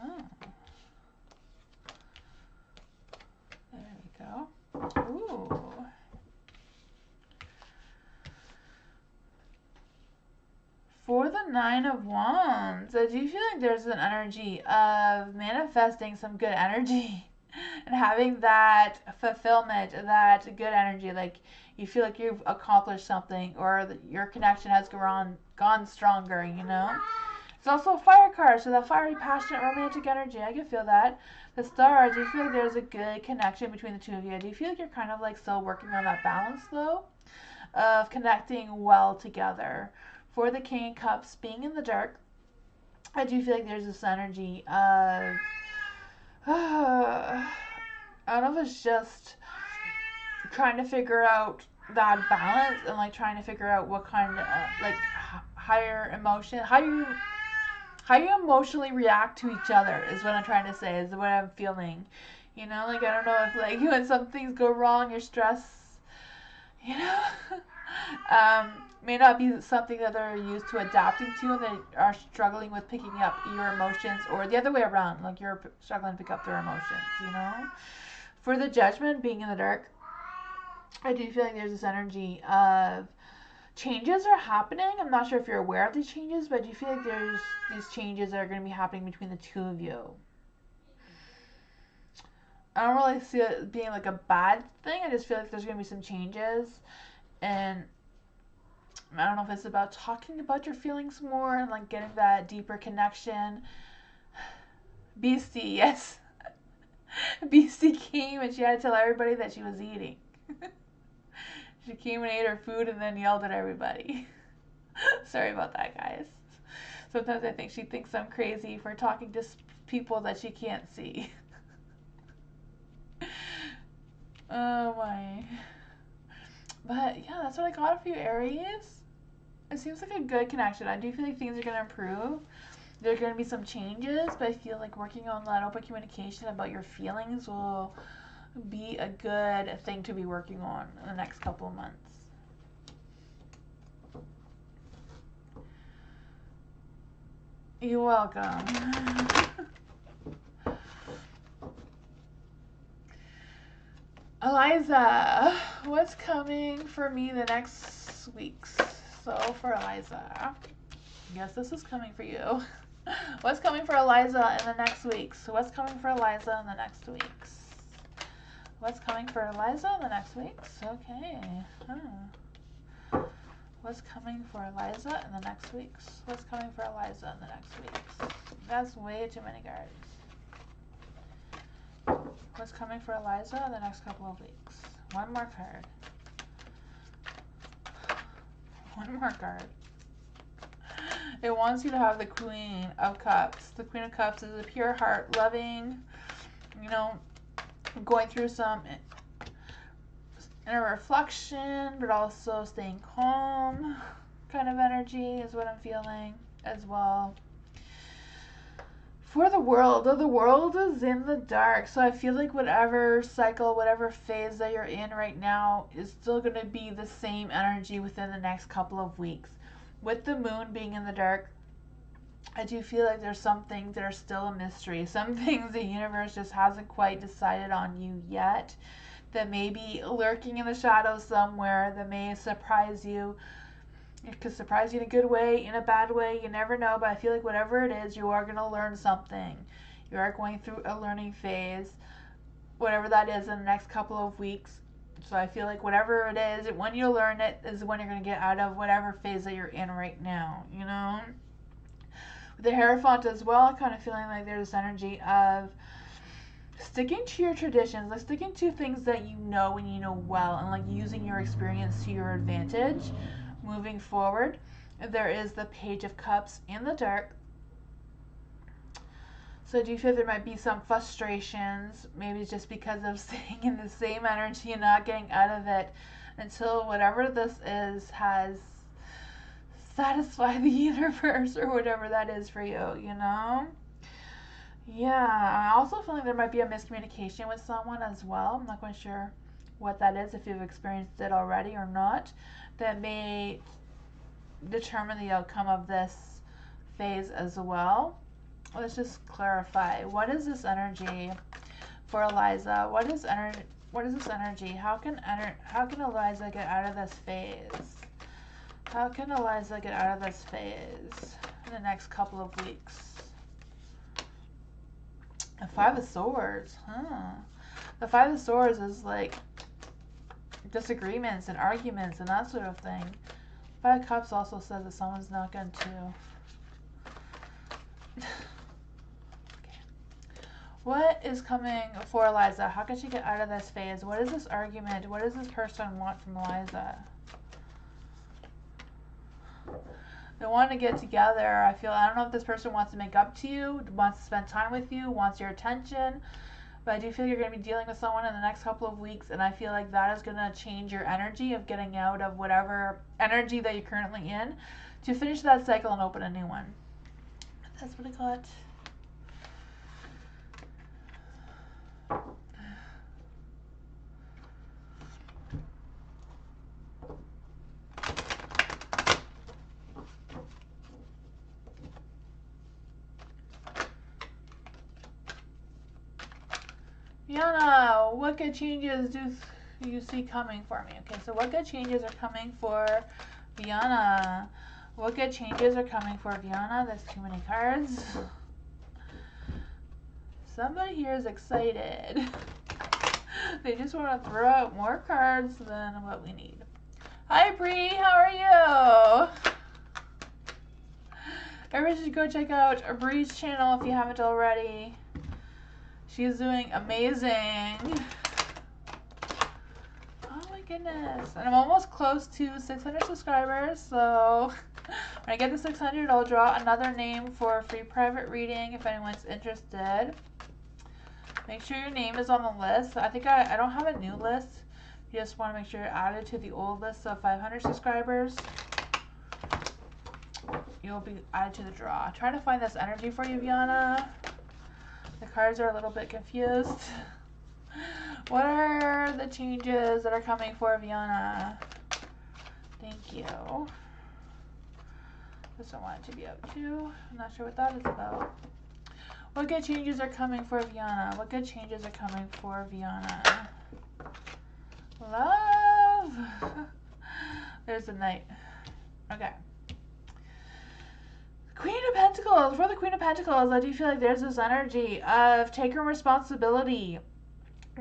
Let's see. There we go. Ooh. For the Nine of Wands, I do feel like there's an energy of manifesting some good energy and having that fulfillment, that good energy. Like you feel like you've accomplished something, or your connection has gone stronger, you know? It's also a fire card, so that fiery, passionate, romantic energy. I can feel that. The Star, I do feel like there's a good connection between the two of you. I do feel like you're kind of like still working on that balance, though, of connecting well together. For the King of Cups, being in the dark, I do feel like there's this energy of, I don't know if it's just trying to figure out that balance and like trying to figure out what kind of like higher emotion, how you emotionally react to each other is what I'm trying to say, is what I'm feeling. You know, like I don't know if like when some things go wrong, you're stressed, you know, may not be something that they're used to adapting to, and they are struggling with picking up your emotions, or the other way around, like you're struggling to pick up their emotions, you know. For the Judgment, being in the dark, I do feel like there's this energy of changes are happening. I'm not sure if you're aware of these changes, but I do feel like there's these changes that are going to be happening between the two of you. I don't really see it being like a bad thing. I just feel like there's going to be some changes. And I don't know if it's about talking about your feelings more and like getting that deeper connection. Beastie, yes. Beastie came and she had to tell everybody that she was eating. She came and ate her food and then yelled at everybody. Sorry about that, guys. Sometimes I think she thinks I'm crazy for talking to people that she can't see. Oh my. But yeah, that's what I got for you, Aries. It seems like a good connection. I do feel like things are going to improve. There are going to be some changes, but I feel like working on that open communication about your feelings will be a good thing to be working on in the next couple of months. You're welcome. Eliza, what's coming for me the next weeks? So for Eliza, yes, this is coming for you. What's coming for Eliza in the next weeks? What's coming for Eliza in the next weeks? What's coming for Eliza in the next weeks? Okay. What's coming for Eliza in the next weeks? What's coming for Eliza in the next weeks? That's way too many cards. What's coming for Eliza in the next couple of weeks? One more card. One more card. It wants you to have the Queen of Cups. The Queen of Cups is a pure heart, loving, you know, going through some inner reflection, but also staying calm kind of energy is what I'm feeling as well. For the world is in the dark. So I feel like whatever cycle, whatever phase that you're in right now is still going to be the same energy within the next couple of weeks. With the moon being in the dark, I do feel like there's some things that are still a mystery. Some things the universe just hasn't quite decided on you yet, that may be lurking in the shadows somewhere, that may surprise you. It could surprise you in a good way, in a bad way, you never know, but I feel like whatever it is, you are going to learn something. You are going through a learning phase, whatever that is, in the next couple of weeks. So I feel like whatever it is, when you learn it is when you're going to get out of whatever phase that you're in right now, you know? With the Hierophant as well, I'm kind of feeling like there's this energy of sticking to your traditions, like sticking to things that you know and you know well, and like using your experience to your advantage. Moving forward, there is the Page of Cups in the dark. So do you feel there might be some frustrations, maybe just because of staying in the same energy and not getting out of it until whatever this is has satisfied the universe or whatever that is for you, you know? Yeah, I also feel like there might be a miscommunication with someone as well. I'm not quite sure what that is, if you've experienced it already or not, that may determine the outcome of this phase as well. Let's just clarify. What is this energy for Eliza? What is this energy? How can Eliza get out of this phase? How can Eliza get out of this phase in the next couple of weeks? The Five of Swords, The Five of Swords is like disagreements and arguments and that sort of thing. Five of Cups also says that someone's not going to. Okay. What is coming for Eliza? How can she get out of this phase? What is this argument? What does this person want from Eliza? They want to get together. I don't know if this person wants to make up to you, wants to spend time with you, wants your attention. But I do feel you're going to be dealing with someone in the next couple of weeks, and I feel like that is going to change your energy of getting out of whatever energy that you're currently in to finish that cycle and open a new one. That's what I got. Yana, what good changes you see coming for me? Okay, so what good changes are coming for Viana? What good changes are coming for Viana? There's too many cards. Somebody here is excited. They just want to throw out more cards than what we need. Hi, Bree. How are you? Everybody should go check out Bree's channel if you haven't already. She's doing amazing. Oh my goodness. And I'm almost close to 600 subscribers, so when I get to 600, I'll draw another name for a free private reading if anyone's interested. Make sure your name is on the list. I think I don't have a new list. You just want to make sure you're added to the old list of 500 subscribers. You'll be added to the draw. Trying to find this energy for you, Viana. The cards are a little bit confused. What are the changes that are coming for Viana? Thank you. Just don't want it to be up too. I'm not sure what that is about. What good changes are coming for Viana? What good changes are coming for Viana? Love. There's the Knight. Okay. Queen of Pentacles. For the Queen of Pentacles, I do feel like there's this energy of taking responsibility.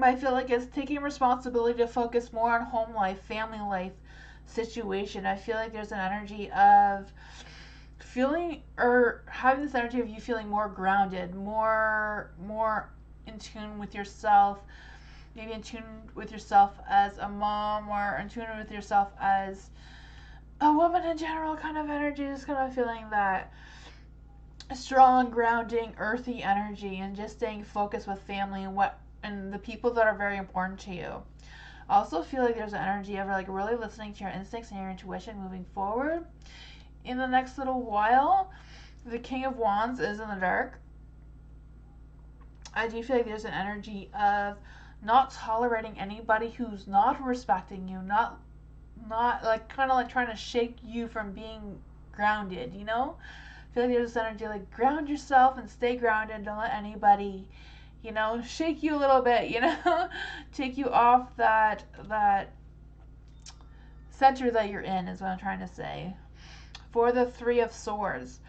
I feel like it's taking responsibility to focus more on home life, family life situation. I feel like there's an energy of feeling or having this energy of you feeling more grounded, more in tune with yourself, maybe in tune with yourself as a mom or in tune with yourself as a woman in general kind of energy. Just kind of feeling that strong, grounding, earthy energy and just staying focused with family and the people that are very important to you. I also feel like there's an energy of like really listening to your instincts and your intuition moving forward. In the next little while, the King of Wands is in the dark. I do feel like there's an energy of not tolerating anybody who's not respecting you, not like kind of like trying to shake you from being grounded, you know? I feel like there's this energy like ground yourself and stay grounded. Don't let anybody, you know, shake you a little bit, you know, take you off that center that you're in is what I'm trying to say. For the Three of Swords,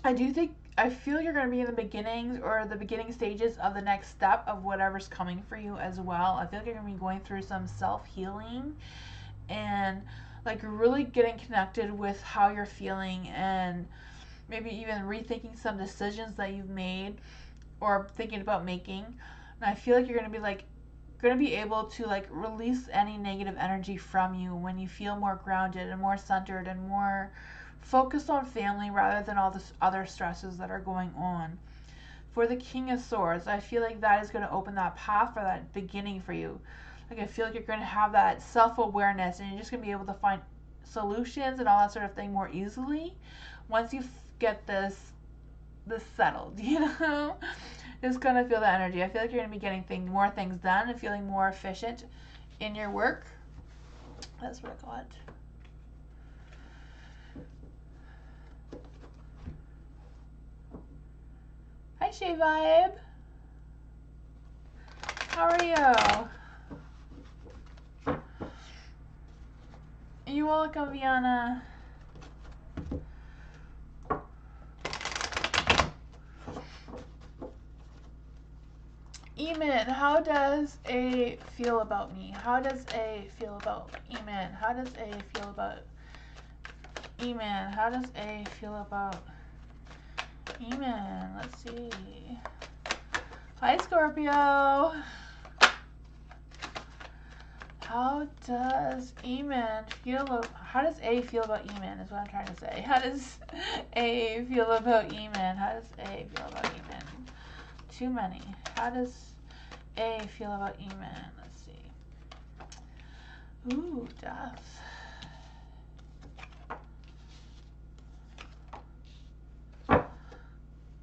I feel like you're going to be in the beginnings or the beginning stages of the next step of whatever's coming for you as well. I feel like you're going to be going through some self-healing and like really getting connected with how you're feeling and maybe even rethinking some decisions that you've made or thinking about making. And I feel like you're going to be able to like release any negative energy from you when you feel more grounded and more centered and more focused on family rather than all the other stresses that are going on. For the King of Swords, I feel like that is going to open that path for that beginning for you. Like I feel like you're going to have that self-awareness and you're just going to be able to find solutions and all that sort of thing more easily once you get this settled, you know? Just kind of feel the energy. I feel like you're going to be getting more things done and feeling more efficient in your work. That's what I got. Hi, Shay Vibe. How are you? You're welcome, Viana. Eamon, how does A feel about me? How does A feel about Eamon? How does A feel about Eamon? How does A feel about Eamon? Let's see. Hi, Scorpio. How does Eamon feel? How does A feel about Eamon? Is what I'm trying to say. How does A feel about Eamon? How does A feel about Eamon? Too many. How does A feel about Eamon? Let's see. Ooh, Death.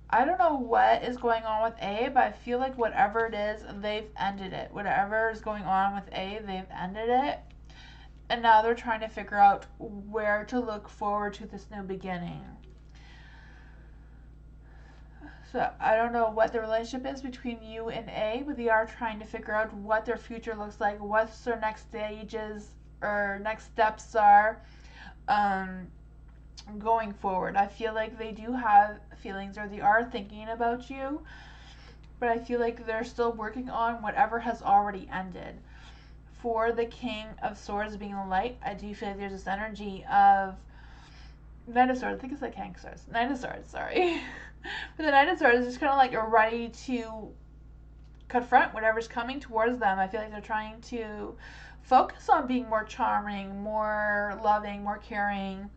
I don't know what is going on with A, but I feel like whatever it is, they've ended it. Whatever is going on with A, they've ended it. And now they're trying to figure out where to look forward to this new beginning. So I don't know what the relationship is between you and A, but they are trying to figure out what their future looks like, what's their next stages or next steps are going forward. I feel like they do have feelings, or they are thinking about you, but I feel like they're still working on whatever has already ended. For the King of Swords being the light, I do feel like there's this energy of Knight of Swords. I think it's like King of Swords. Knight of Swords, sorry. But the Knight of Swords is just kind of like ready to confront whatever's coming towards them. I feel like they're trying to focus on being more charming, more loving, more caring.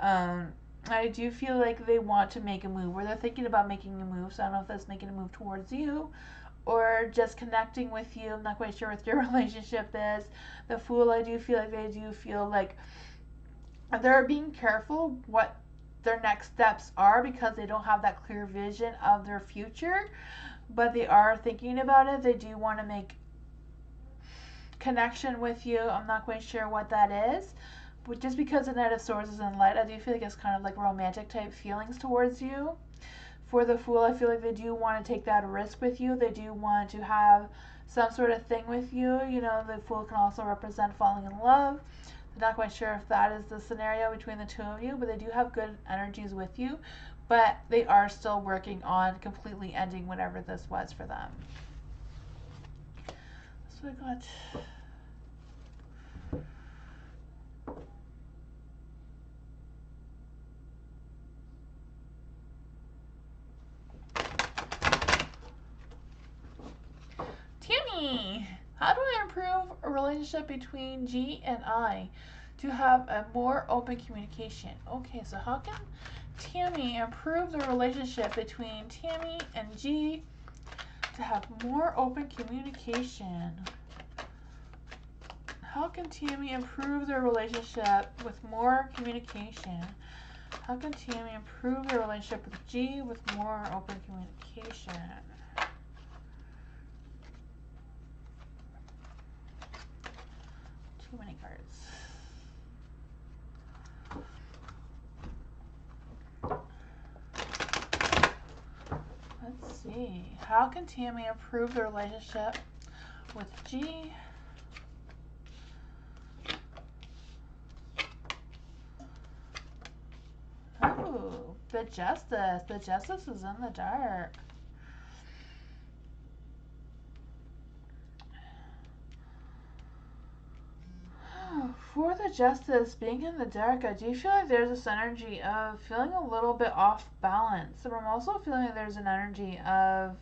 I do feel like they want to make a move, or they're thinking about making a move. So I don't know if that's making a move towards you or just connecting with you. I'm not quite sure what your relationship is. The Fool, I do feel like they do feel like they're being careful what their next steps are because they don't have that clear vision of their future, but they are thinking about it. They do want to make connection with you. I'm not quite sure what that is, but just because the Knight of Swords is in light, I do feel like it's kind of like romantic type feelings towards you. For the Fool, I feel like they do want to take that risk with you. They do want to have some sort of thing with you. You know, the Fool can also represent falling in love. I'm not quite sure if that is the scenario between the two of you, but they do have good energies with you. But they are still working on completely ending whatever this was for them. So I got... Tammy! How do I improve a relationship between G and I to have a more open communication? Okay, so how can Tammy improve the relationship between Tammy and G to have more open communication? How can Tammy improve their relationship with more communication? How can Tammy improve their relationship with G with more open communication? Too many cards. Let's see. How can Tammy improve the relationship with G? Oh, the Justice. The Justice is in the dark. For the Justice being in the dark, I do feel like there's this energy of feeling a little bit off balance. But I'm also feeling like there's an energy of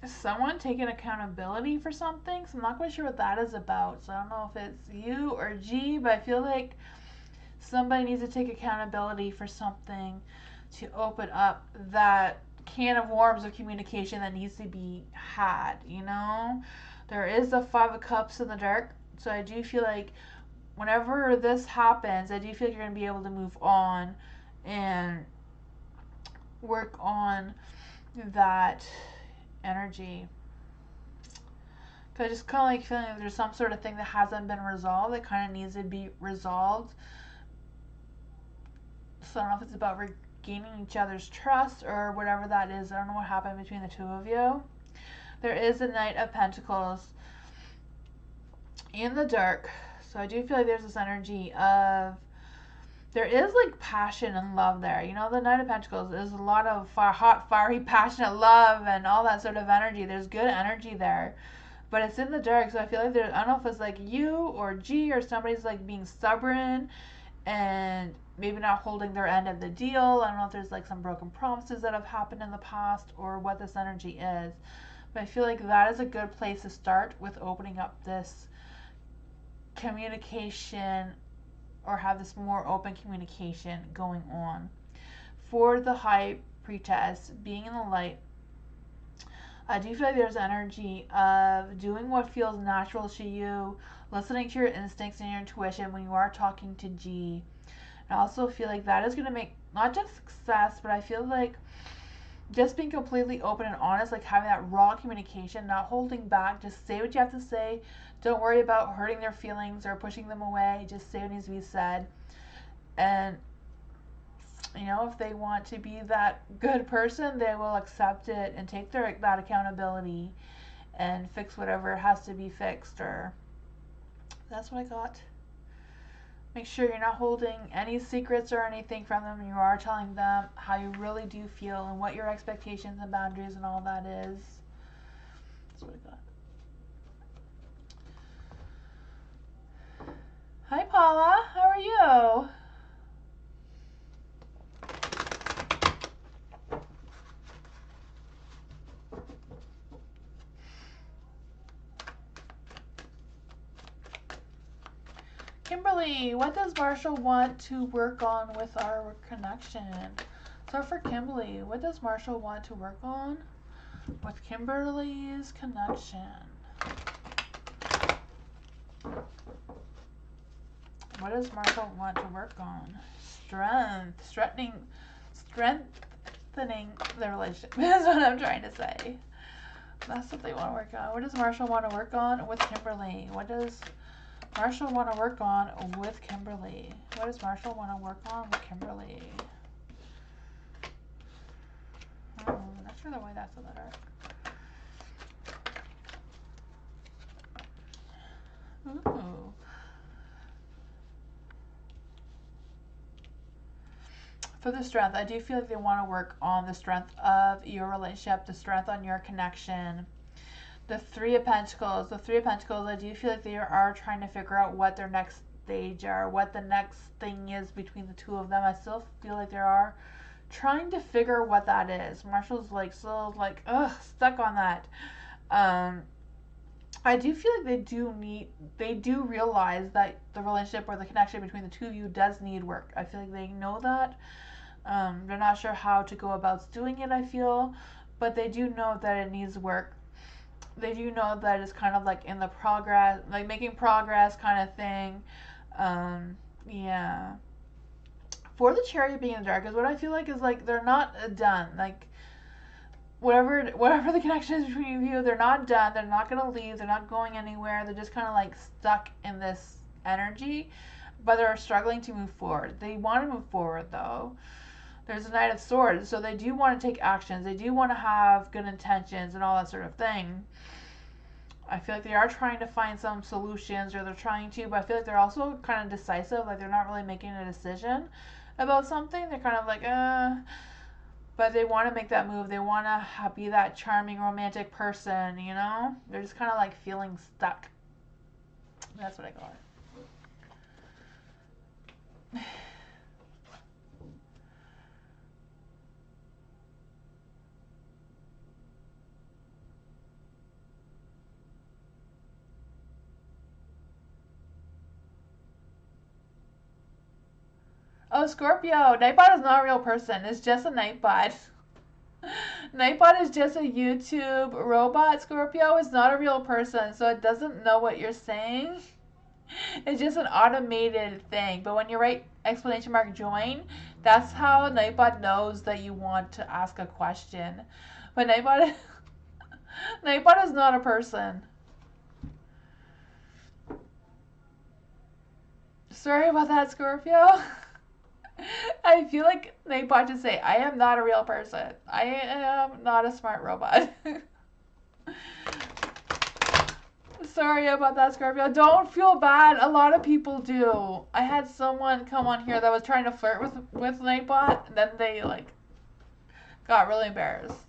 someone taking accountability for something. So I'm not quite sure what that is about. So I don't know if it's you or G, but I feel like somebody needs to take accountability for something to open up that can of worms of communication that needs to be had, you know? There is the Five of Cups in the dark, so I do feel like whenever this happens, I do feel like you're going to be able to move on and work on that energy. Because I just kind of like feeling like there's some sort of thing that hasn't been resolved that kind of needs to be resolved. So I don't know if it's about gaining each other's trust or whatever that is. I don't know what happened between the two of you. There is a Knight of Pentacles in the dark. So I do feel like there's this energy of, there is like passion and love there. You know, the Knight of Pentacles is a lot of hot, fiery, passionate love and all that sort of energy. There's good energy there. But it's in the dark, so I feel like there's, I don't know if it's like you or G or somebody's like being stubborn and maybe not holding their end of the deal. I don't know if there's like some broken promises that have happened in the past or what this energy is. But I feel like that is a good place to start with opening up this communication or have this more open communication going on. For the High Priestess being in the light, I do feel like there's energy of doing what feels natural to you, listening to your instincts and your intuition when you are talking to G. I also feel like that is going to make not just success, but I feel like just being completely open and honest, like having that raw communication, not holding back. Just say what you have to say. Don't worry about hurting their feelings or pushing them away. Just say what needs to be said. And, you know, if they want to be that good person, they will accept it and take that accountability and fix whatever has to be fixed. Or that's what I got. Make sure you're not holding any secrets or anything from them. You are telling them how you really do feel and what your expectations and boundaries and all that is. That's what I got. Hi, Paula. How are you? Kimberly, what does Marshall want to work on with our connection? So for Kimberly, what does Marshall want to work on with Kimberly's connection? What does Marshall want to work on? Strengthening the relationship is what I'm trying to say. That's what they want to work on. What does Marshall want to work on with Kimberly? What does Marshall want to work on with Kimberly? What does Marshall want to work on with Kimberly? Not sure why that's so dark. Ooh. For the strength, I do feel like they want to work on the strength of your relationship, the strength on your connection. The Three of Pentacles, I do feel like they are trying to figure out what their next stage are, what the next thing is between the two of them. I still feel like they are trying to figure what that is. Marshall's like still like stuck on that. I do feel like they do realize that the relationship or the connection between the two of you does need work. I feel like they know that. They're not sure how to go about doing it, I feel, but they do know that it needs work. They do know that it's kind of like in the progress, like making progress kind of thing. Yeah. For the Chariot being in the dark is what I feel like is like they're not done. Like whatever the connection is between you, they're not done. They're not gonna leave. They're not going anywhere. They're just kind of like stuck in this energy, but they're struggling to move forward. They want to move forward though. There's a Knight of Swords, so they do want to take actions. They do want to have good intentions and all that sort of thing. I feel like they are trying to find some solutions, or they're trying to, but I feel like they're also kind of decisive. Like they're not really making a decision about something. They're kind of like, but they want to make that move. They want to be that charming, romantic person, you know? They're just kind of like feeling stuck. That's what I got. Oh, Scorpio. Nightbot is not a real person. It's just a Nightbot. Nightbot is just a YouTube robot. Scorpio is not a real person, so it doesn't know what you're saying. It's just an automated thing. But when you write exclamation mark join, that's how Nightbot knows that you want to ask a question. But Nightbot is not a person. Sorry about that, Scorpio. I feel like Nightbot to say, I am not a real person. I am not a smart robot. Sorry about that, Scorpio. Don't feel bad. A lot of people do. I had someone come on here that was trying to flirt with Nightbot, and then they like got really embarrassed.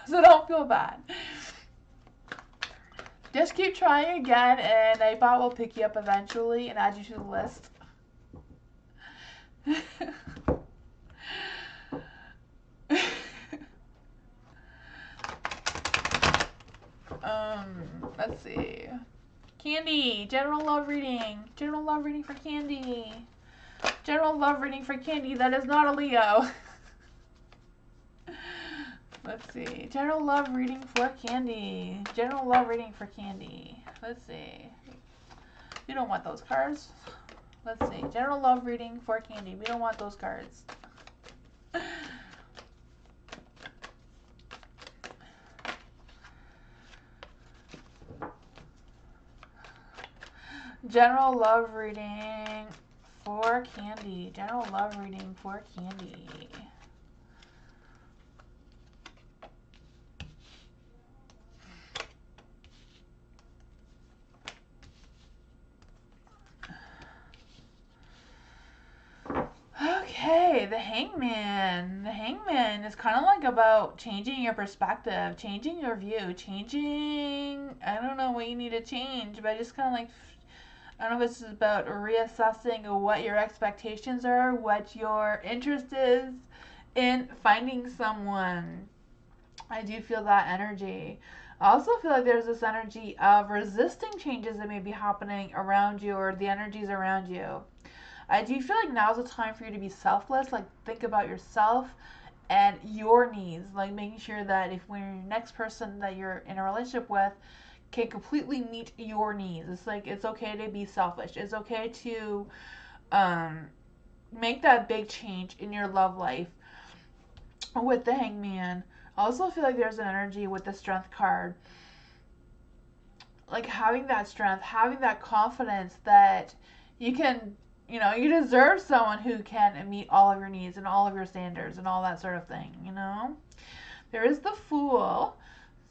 So don't feel bad. Just keep trying again, and Nightbot will pick you up eventually and add you to the list. Let's see. Candy, general love reading. General love reading for Candy. General love reading for Candy. That is not a Leo. Let's see. General love reading for Candy. General love reading for Candy. Let's see. We don't want those cards. Let's see. General love reading for Candy. We don't want those cards. General love reading for Candy. General love reading for Candy. Okay, the Hangman. The Hangman is kind of like about changing your perspective, changing your view, changing. I don't know what you need to change, but just kind of like, I don't know if it's about reassessing what your expectations are, what your interest is in finding someone. I do feel that energy. I also feel like there's this energy of resisting changes that may be happening around you or the energies around you. I do feel like now's the time for you to be selfless. Like, think about yourself and your needs. Like, making sure that if when your next person that you're in a relationship with can completely meet your needs. It's like, it's okay to be selfish. It's okay to make that big change in your love life with the Hangman. I also feel like there's an energy with the Strength card. Like, having that strength, having that confidence that you can, you deserve someone who can meet all of your needs and all of your standards and all that sort of thing, There is the Fool.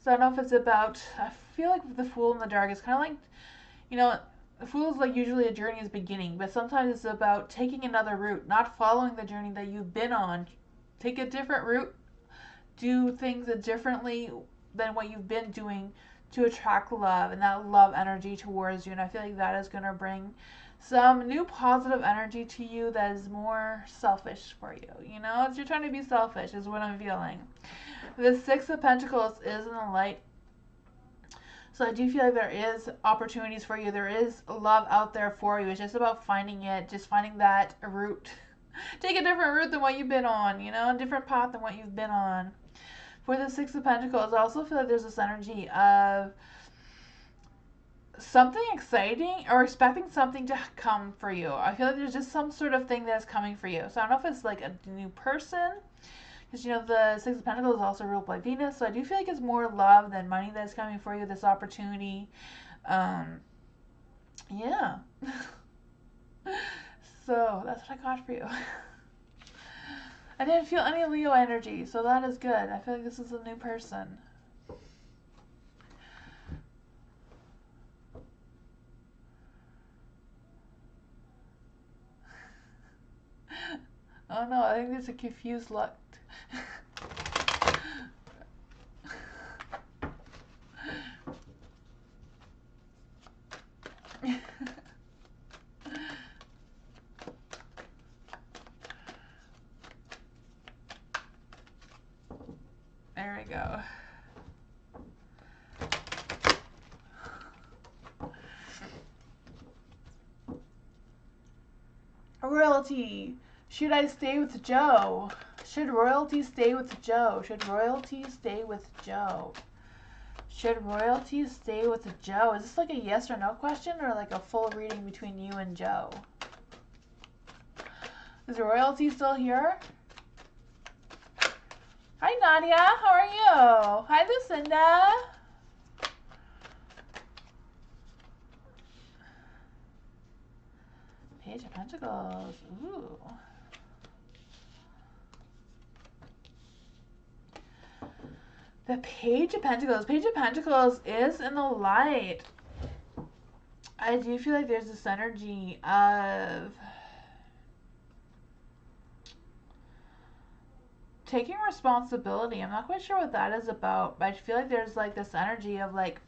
So I don't know if it's about, I feel like the Fool in the dark is kind of like, the Fool is like usually a journey is beginning, but sometimes it's about taking another route, not following the journey that you've been on. Take a different route, do things differently than what you've been doing to attract love and that love energy towards you. And I feel like that is going to bring some new positive energy to you that is more selfish for you. As you're trying to be selfish is what I'm feeling. The Six of Pentacles is in the light. So I do feel like there is opportunities for you. There is love out there for you. It's just about finding it, just finding that route. Take a different route than what you've been on, a different path than what you've been on. For the Six of Pentacles, I also feel like there's this energy of something exciting or expecting something to come for you. I feel like there's just some sort of thing that's coming for you. So I don't know if it's like a new person, because the Six of Pentacles is also ruled by Venus. So I do feel like it's more love than money that's coming for you, this opportunity. Yeah. So that's what I got for you. I didn't feel any Leo energy, so that is good. I feel like this is a new person. Oh no, I think there's a confused look. There we go. Royalty. Should I stay with Joe? Should royalty stay with Joe? Should royalty stay with Joe? Should royalty stay with Joe? Is this like a yes or no question or like a full reading between you and Joe? Is royalty still here? Hi Nadia, how are you? Hi Lucinda. Page of Pentacles. Ooh. The Page of Pentacles. Page of Pentacles is in the light. I do feel like there's this energy of taking responsibility. I'm not quite sure what that is about, but I feel like there's like this energy of like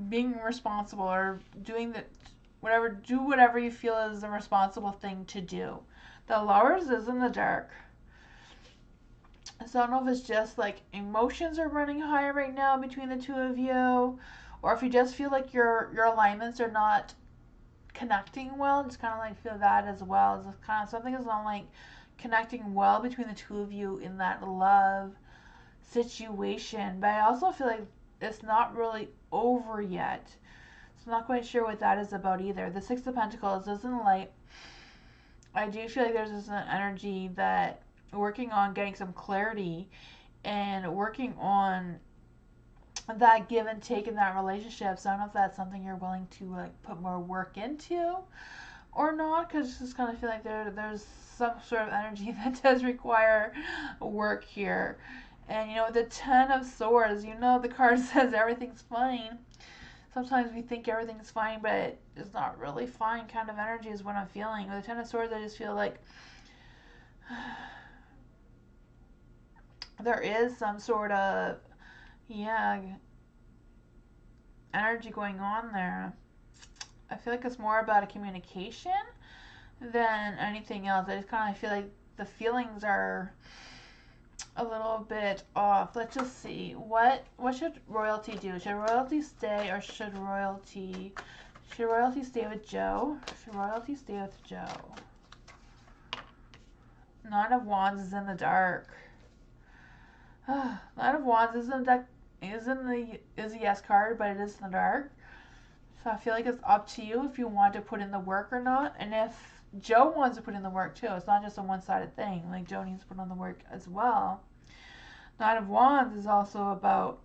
being responsible or doing do whatever you feel is the responsible thing to do. The Lovers is in the dark. So I don't know if it's just like emotions are running high right now between the two of you, or if you just feel like your alignments are not connecting well. Just kind of like feel that as well. It's kind of something is not like connecting well between the two of you in that love situation. But I also feel like it's not really over yet. So I'm not quite sure what that is about either. The Six of Pentacles is in the light. I do feel like there's this energy that working on getting some clarity and working on that give and take in that relationship. So I don't know if that's something you're willing to like put more work into or not, because I just kind of feel like there's some sort of energy that does require work here. And you know, the Ten of Swords, you know, the card says everything's fine. Sometimes we think everything's fine, but it's not really fine kind of energy is what I'm feeling. With the Ten of Swords, I just feel like there is some sort of, yeah, energy going on there. I feel like it's more about a communication than anything else. I just kind of feel like the feelings are a little bit off. Let's just see. What should royalty do? Should royalty stay or should royalty stay with Joe? Should royalty stay with Joe? Nine of Wands is in the dark. Nine of Wands is a yes card, but it is in the dark. So I feel like it's up to you if you want to put in the work or not. And if Joe wants to put in the work too, it's not just a one-sided thing. Like Joe needs to put on the work as well. Nine of Wands is also about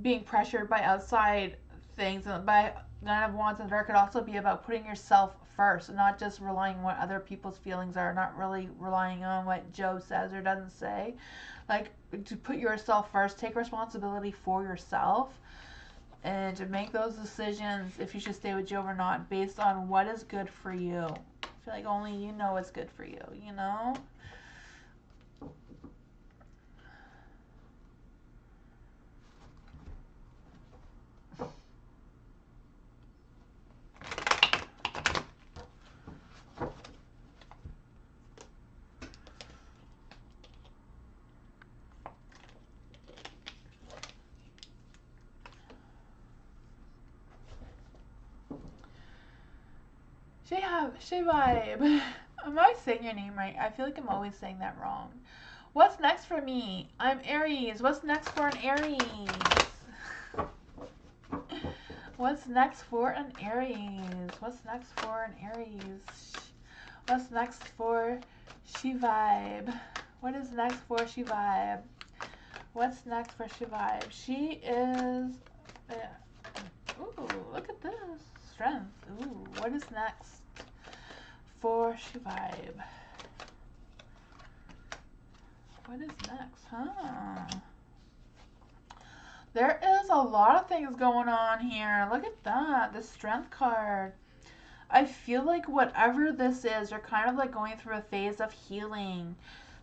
being pressured by outside things. And by Nine of Wands in the dark could also be about putting yourself first, not just relying on what other people's feelings are, not really relying on what Joe says or doesn't say. Like, to put yourself first, take responsibility for yourself, and to make those decisions if you should stay with Joe or not based on what is good for you. I feel like only you know what's good for you, you know? She vibe. Am I saying your name right? I feel like I'm always saying that wrong. What's next for me? I'm Aries. What's next for an Aries? What's next for an Aries? What's next for an Aries? What's next for She Vibe? What is next for She Vibe? What's next for She Vibe? She is... ooh, look at this. Strength. Ooh, what is next for She Vibe? What is next, huh? There is a lot of things going on here. Look at that, the Strength card. I feel like whatever this is, you're kind of like going through a phase of healing.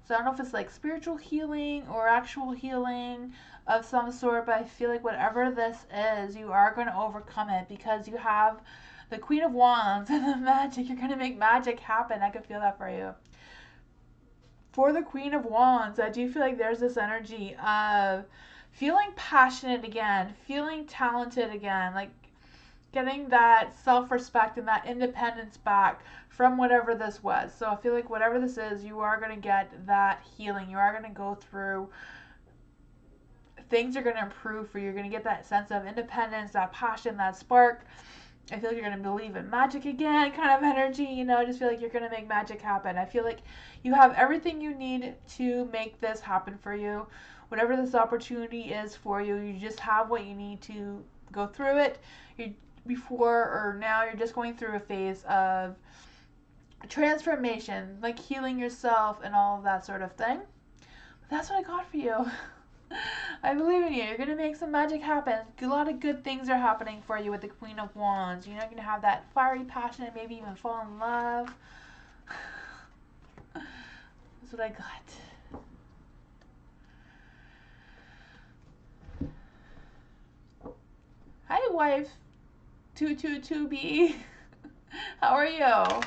So I don't know if it's like spiritual healing or actual healing of some sort, but I feel like whatever this is, you are going to overcome it because you have the Queen of Wands and the magic. You're going to make magic happen. I can feel that for you. For the Queen of Wands, I do feel like there's this energy of feeling passionate again, feeling talented again, like getting that self-respect and that independence back from whatever this was. So I feel like whatever this is, you are going to get that healing. You are going to go through, things are going to improve for you. You're going to get that sense of independence, that passion, that spark. I feel like you're going to believe in magic again, kind of energy, you know, I just feel like you're going to make magic happen. I feel like you have everything you need to make this happen for you. Whatever this opportunity is for you, you just have what you need to go through it. Before or now, you're just going through a phase of transformation, like healing yourself and all of that sort of thing. But that's what I got for you. I believe in you. You're going to make some magic happen. A lot of good things are happening for you with the Queen of Wands. You're going to have that fiery passion and maybe even fall in love. That's what I got. Hi, wife. 222B. How are you?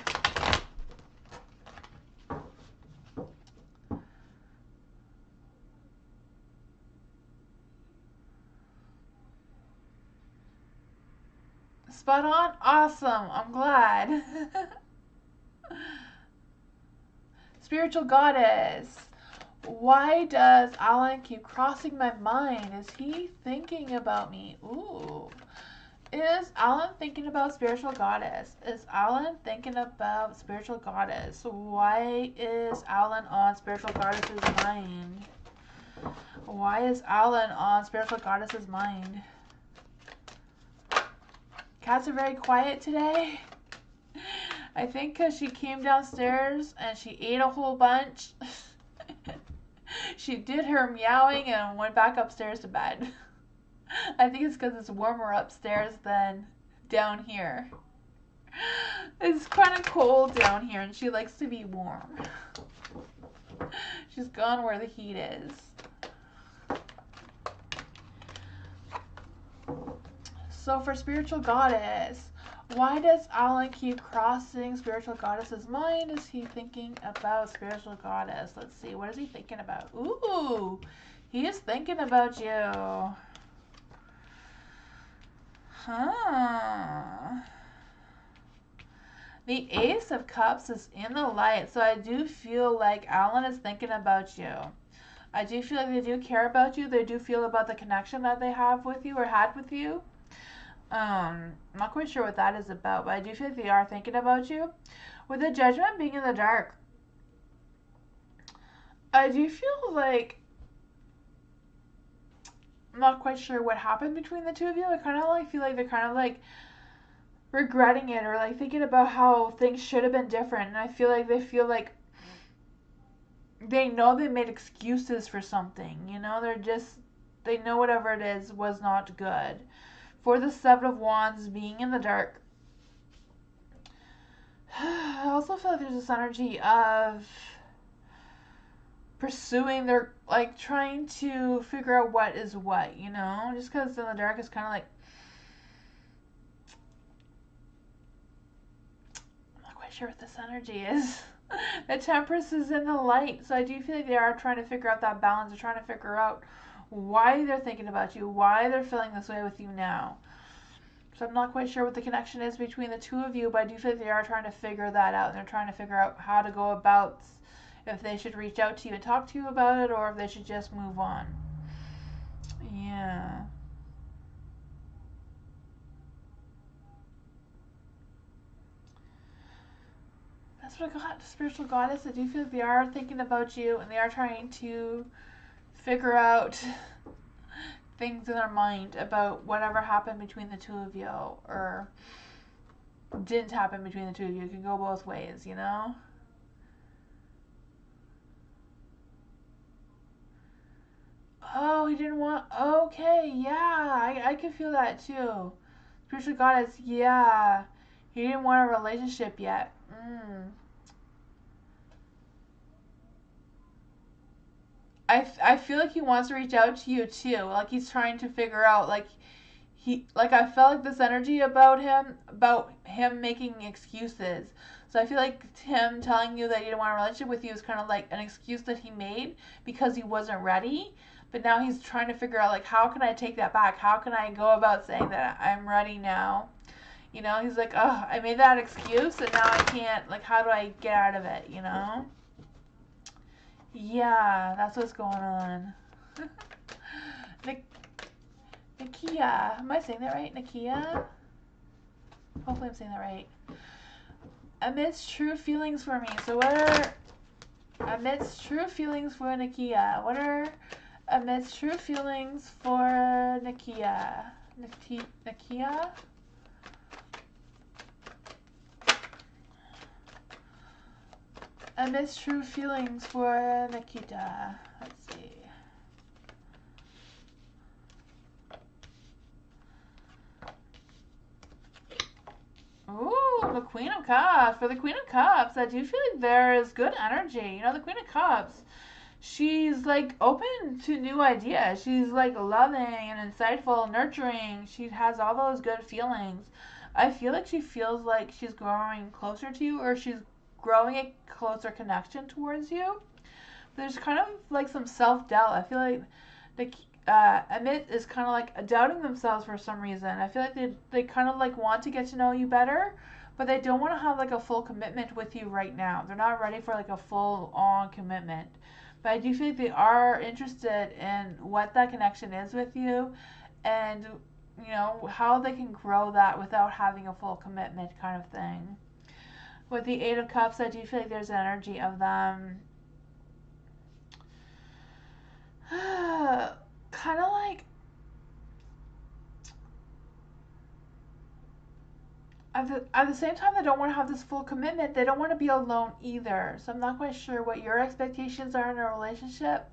Spot on? Awesome. I'm glad. Spiritual goddess. Why does Alan keep crossing my mind? Is he thinking about me? Ooh. Is Alan thinking about spiritual goddess? Is Alan thinking about spiritual goddess? Why is Alan on spiritual goddess's mind? Why is Alan on Spiritual Goddess's mind? Cats are very quiet today. I think because she came downstairs and she ate a whole bunch. She did her meowing and went back upstairs to bed. I think it's because it's warmer upstairs than down here. It's kind of cold down here and she likes to be warm. She's gone where the heat is. So for Spiritual Goddess, why does Alan keep crossing Spiritual Goddess's mind? Is he thinking about Spiritual Goddess? Let's see. What is he thinking about? Ooh, he is thinking about you. Huh. The Ace of Cups is in the light, so I do feel like Alan is thinking about you. I do feel like they do care about you. They do feel about the connection that they have with you or had with you. I'm not quite sure what that is about, but I do feel like they are thinking about you. With the Judgment being in the dark, I do feel like I'm not quite sure what happened between the two of you. I kind of like feel like they're kind of like regretting it or like thinking about how things should have been different. And I feel like they feel like they know they made excuses for something. You know, they know whatever it is was not good. For the Seven of Wands being in the dark, I also feel like there's this energy of pursuing their, like, trying to figure out what is what, you know? Just because in the dark is kind of like, I'm not quite sure what this energy is. The Temperance is in the light, so I do feel like they are trying to figure out that balance. They're trying to figure out why they're thinking about you, why they're feeling this way with you now. So I'm not quite sure what the connection is between the two of you, but I do feel like they are trying to figure that out. And they're trying to figure out how to go about, if they should reach out to you and talk to you about it, or if they should just move on. Yeah. That's what I got. Spiritual Goddess, I do feel like they are thinking about you, and they are trying to figure out things in their mind about whatever happened between the two of you, or didn't happen between the two of you. It can go both ways, you know? Oh, he didn't want. Okay, yeah, I can feel that too. Spiritual Goddess, yeah. He didn't want a relationship yet. I feel like he wants to reach out to you too. Like he's trying to figure out, like, I felt like this energy about him making excuses. So I feel like him telling you that he didn't want a relationship with you is kind of like an excuse that he made because he wasn't ready. But now he's trying to figure out, like, how can I take that back? How can I go about saying that I'm ready now? You know, he's like, oh, I made that excuse and now I can't, like, how do I get out of it, you know? Yeah, that's what's going on. Nakia. Am I saying that right? Nakia? Hopefully I'm saying that right. Amidst true feelings for me. So what are amidst true feelings for Nakia? What are amidst true feelings for Nakia? Nakia? Amidst true feelings for Nikita. Let's see. Ooh, the Queen of Cups. For the Queen of Cups, I do feel like there is good energy. You know, the Queen of Cups, she's like open to new ideas. She's like loving and insightful, nurturing. She has all those good feelings. I feel like she feels like she's growing closer to you, or she's growing a closer connection towards you. There's kind of like some self-doubt. I feel like the Amit is kind of like doubting themselves for some reason. I feel like they kind of like want to get to know you better, but they don't want to have like a full commitment with you right now. They're not ready for like a full-on commitment. But I do feel like they are interested in what that connection is with you, and you know how they can grow that without having a full commitment kind of thing. With the Eight of Cups, I do feel like there's an energy of them kind of like at the same time, they don't want to have this full commitment. They don't want to be alone either. So I'm not quite sure what your expectations are in a relationship.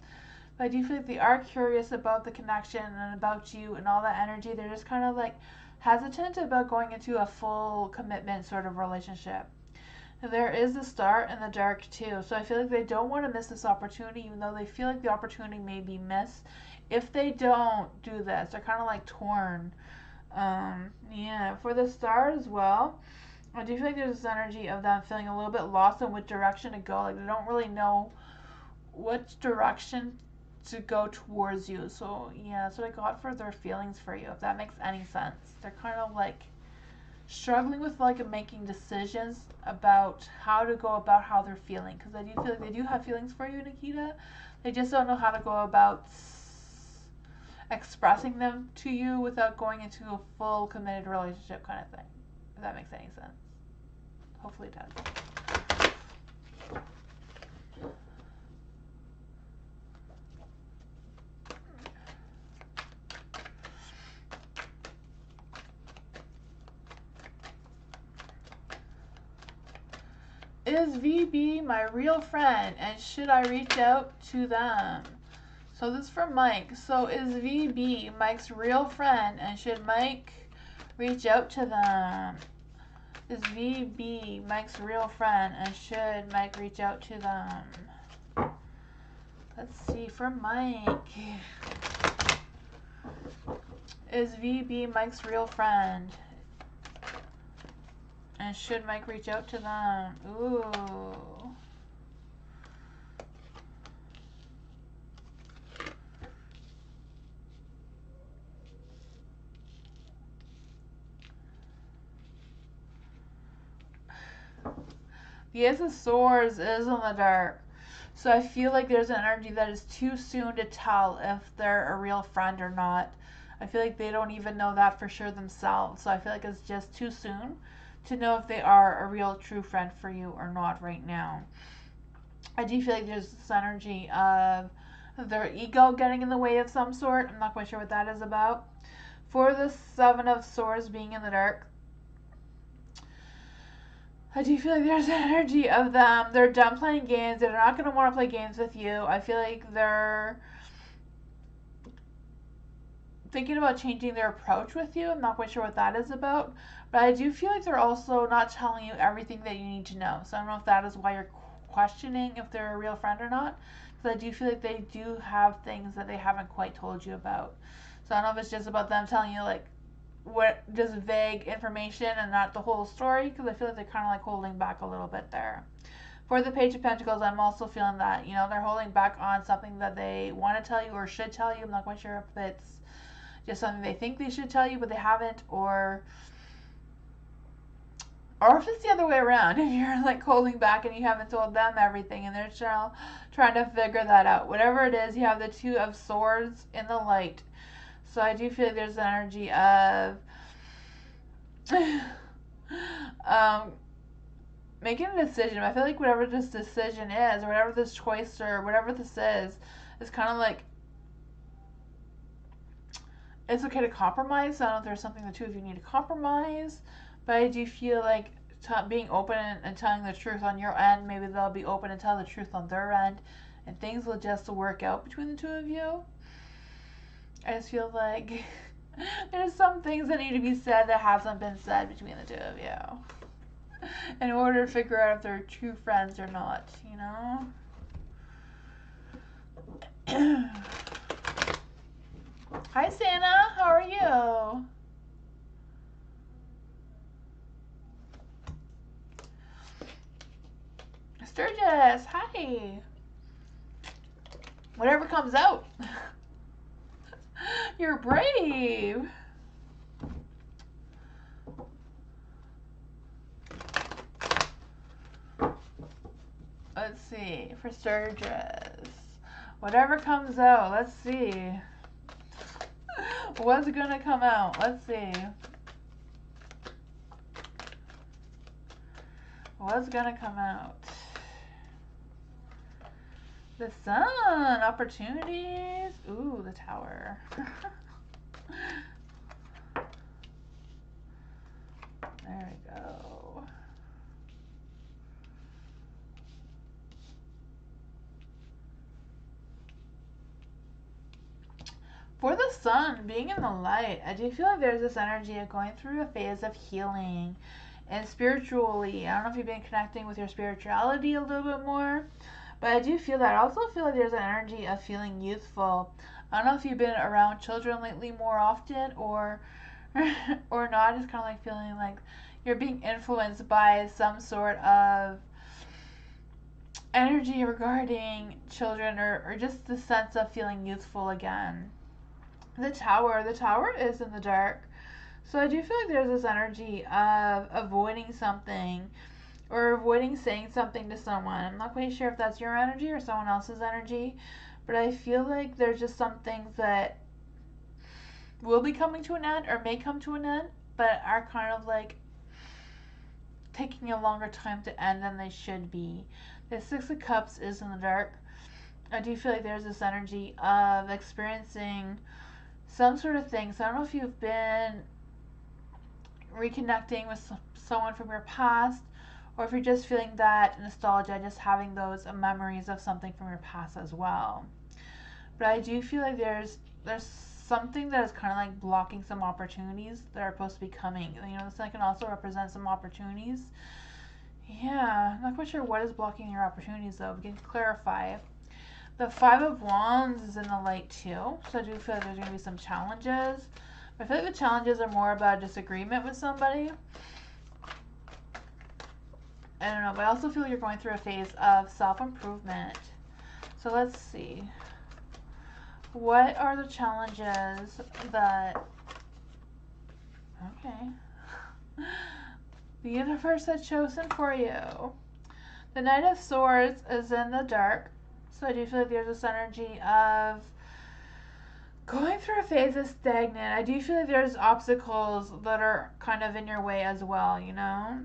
But I do feel like they are curious about the connection and about you and all that energy. They're just kind of like hesitant about going into a full commitment sort of relationship. And there is the star and the dark too. So I feel like they don't want to miss this opportunity, even though they feel like the opportunity may be missed. If they don't do this, they're kind of like torn. Yeah, for the star as well, I do feel like there's this energy of them feeling a little bit lost in which direction to go. Like they don't really know which direction to go towards you. So yeah, that's what I got for their feelings for you, if that makes any sense. They're kind of like struggling with like making decisions about how to go about how they're feeling, because I do feel like they do have feelings for you, Nikita. They just don't know how to go about expressing them to you without going into a full committed relationship kind of thing. If that makes any sense. Hopefully it does. Is VB my real friend and should I reach out to them? So this is for Mike. So is VB Mike's real friend and should Mike reach out to them? Is VB Mike's real friend and should Mike reach out to them? Let's see, for Mike. Is VB Mike's real friend? And should Mike reach out to them? Ooh. The Ace of Swords is in the dark. So I feel like there's an energy that is too soon to tell if they're a real friend or not. I feel like they don't even know that for sure themselves. So I feel like it's just too soon to know if they are a real true friend for you or not right now. I do feel like there's this energy of their ego getting in the way of some sort. I'm not quite sure what that is about. For the Seven of Swords being in the dark, I do feel like there's an energy of them. They're done playing games. They're not going to want to play games with you. I feel like they're thinking about changing their approach with you. I'm not quite sure what that is about. But I do feel like they're also not telling you everything that you need to know. So I don't know if that is why you're questioning if they're a real friend or not. Because I do feel like they do have things that they haven't quite told you about. So I don't know if it's just about them telling you like what just vague information and not the whole story, because I feel like they're kind of like holding back a little bit there. For the Page of Pentacles, I'm also feeling that, you know, they're holding back on something that they want to tell you or should tell you. I'm not quite sure if it's just something they think they should tell you but they haven't, or if it's the other way around. If you're like holding back and you haven't told them everything and they're trying to figure that out. Whatever it is, you have the Two of Swords in the light. So I do feel like there's an energy of making a decision. I feel like whatever this decision is, or whatever this choice, or whatever this is kind of like, it's okay to compromise. I don't know if there's something the two of you need to compromise, but I do feel like being open and telling the truth on your end, maybe they'll be open and tell the truth on their end, and things will just work out between the two of you. I just feel like there's some things that need to be said that hasn't been said between the two of you in order to figure out if they're true friends or not, you know? Hi, Santa. How are you? Sturgis. Hi. Whatever comes out. You're brave. Let's see. For Sturgis. Whatever comes out. Let's see. What's gonna come out? Let's see. What's gonna come out? The Sun, opportunities. Ooh, the Tower. There we go. For the Sun, being in the light, I do feel like there's this energy of going through a phase of healing and spiritually. I don't know if you've been connecting with your spirituality a little bit more, but I do feel that. I also feel like there's an energy of feeling youthful. I don't know if you've been around children lately more often or or not. Just kind of like feeling like you're being influenced by some sort of energy regarding children, or just the sense of feeling youthful again. The Tower is in the dark. So I do feel like there's this energy of avoiding something or avoiding saying something to someone. I'm not quite sure if that's your energy or someone else's energy, but I feel like there's just some things that will be coming to an end or may come to an end, but are kind of like taking a longer time to end than they should be. The Six of Cups is in the dark. I do feel like there's this energy of experiencing some sort of thing. So I don't know if you've been reconnecting with someone from your past, or if you're just feeling that nostalgia, just having those memories of something from your past as well. But I do feel like there's something that is kind of like blocking some opportunities that are supposed to be coming. You know, this can also represent some opportunities. Yeah, I'm not quite sure what is blocking your opportunities though. We can clarify. The Five of Wands is in the light too, so I do feel like there's going to be some challenges. But I feel like the challenges are more about a disagreement with somebody. I don't know, but I also feel like you're going through a phase of self-improvement. So let's see. What are the challenges that... Okay. The universe has chosen for you. The Knight of Swords is in the dark. So I do feel like there's this energy of going through a phase of stagnant. I do feel like there's obstacles that are kind of in your way as well, you know?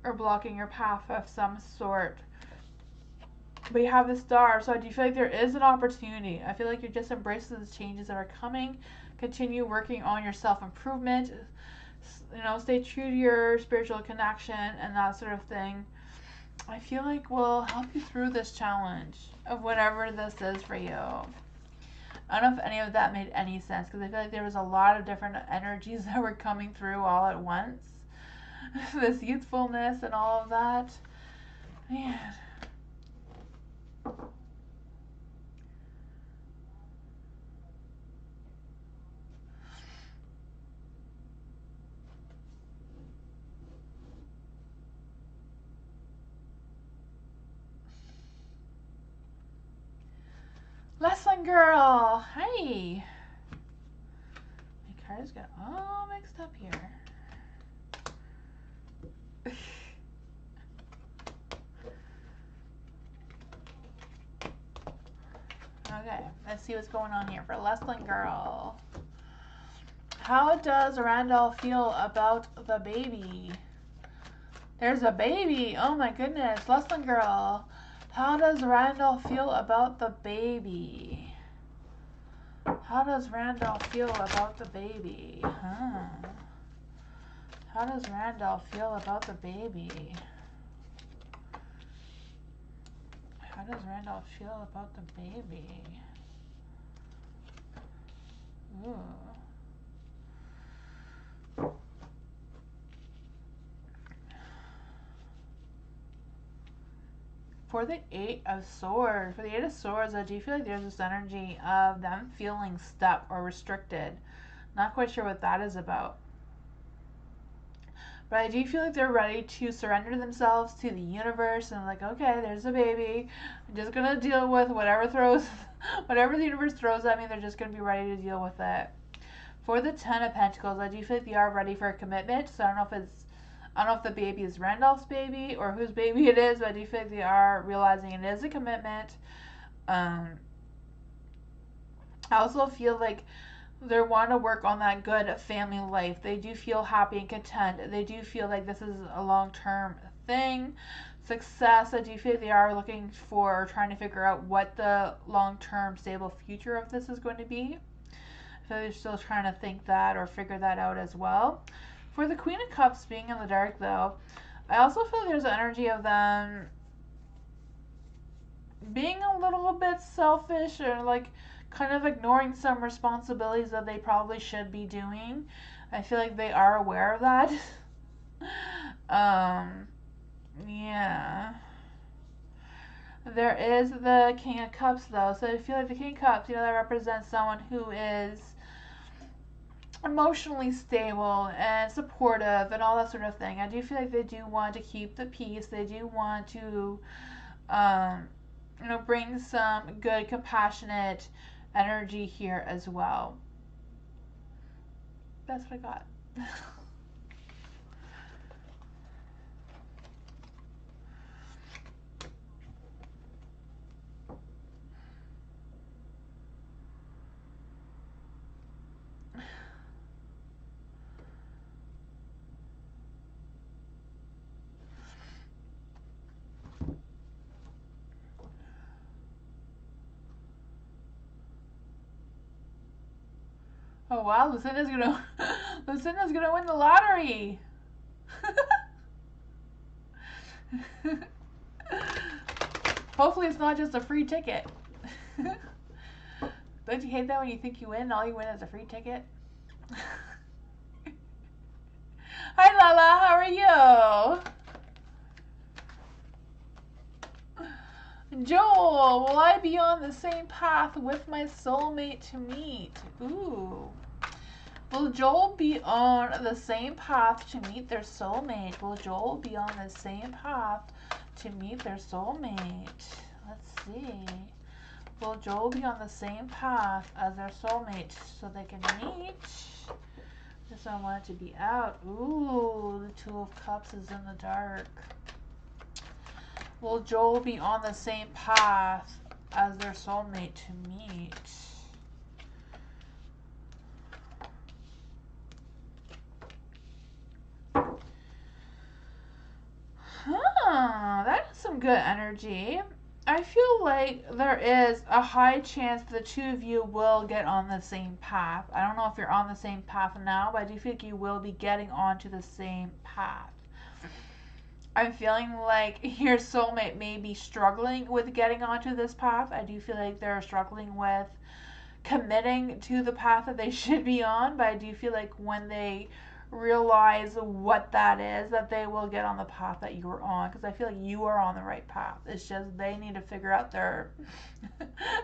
Or blocking your path of some sort. But you have the Star, so I do feel like there is an opportunity. I feel like you're just embracing the changes that are coming. Continue working on your self-improvement. You know, stay true to your spiritual connection and that sort of thing. I feel like will help you through this challenge of whatever this is for you. I don't know if any of that made any sense, because I feel like there was a lot of different energies that were coming through all at once. This youthfulness and all of that. Man. Lesson girl! Hey! My cards got all mixed up here. Okay, let's see what's going on here for Leslie Girl. How does Randall feel about the baby? There's a baby! Oh my goodness, Leslie Girl. How does Randall feel about the baby? How does Randall feel about the baby? How does Randall feel about the baby? How does Randall feel about the baby? Ooh. For the Eight of Swords, I do feel like there's this energy of them feeling stuck or restricted. Not quite sure what that is about. But I do feel like they're ready to surrender themselves to the universe and like, okay, there's a baby. I'm just gonna deal with whatever the universe throws at me. They're just gonna be ready to deal with it. For the Ten of Pentacles, I do feel like they are ready for a commitment. So I don't know if the baby is Randolph's baby or whose baby it is, but I do feel like they are realizing it is a commitment. I also feel like they want to work on that good family life. They do feel happy and content. They do feel like this is a long-term thing. success. I do feel like they are looking for, trying to figure out what the long-term stable future of this is going to be. So they're still trying to think that or figure that out as well. For the Queen of Cups being in the dark, though, I also feel there's an energy of them being a little bit selfish, or like kind of ignoring some responsibilities that they probably should be doing. I feel like they are aware of that. Yeah. There is the King of Cups, though. So I feel like the King of Cups, that represents someone who is emotionally stable and supportive and all that sort of thing. I do feel like they do want to keep the peace. They do want to, bring some good, compassionate energy here as well. That's what I got. Oh wow, Lucinda's gonna win the lottery. Hopefully it's not just a free ticket. Don't you hate that when you think you win and all you win is a free ticket? Hi Lala, how are you? Joel, will I be on the same path with my soulmate to meet? Ooh. Will Joel be on the same path to meet their soulmate? Will Joel be on the same path to meet their soulmate? Let's see. Will Joel be on the same path as their soulmate so they can meet? Just don't want it to be out. Ooh, the Two of Cups is in the dark. Will Joel be on the same path as their soulmate to meet? That is some good energy. I feel like there is a high chance the two of you will get on the same path. I don't know if you're on the same path now, but I do feel like you will be getting onto the same path. I'm feeling like your soulmate may be struggling with getting onto this path. I do feel like they're struggling with committing to the path that they should be on, but I do feel like when they realize what that is, that they will get on the path that you are on, because I feel like you are on the right path. It's just they need to figure out their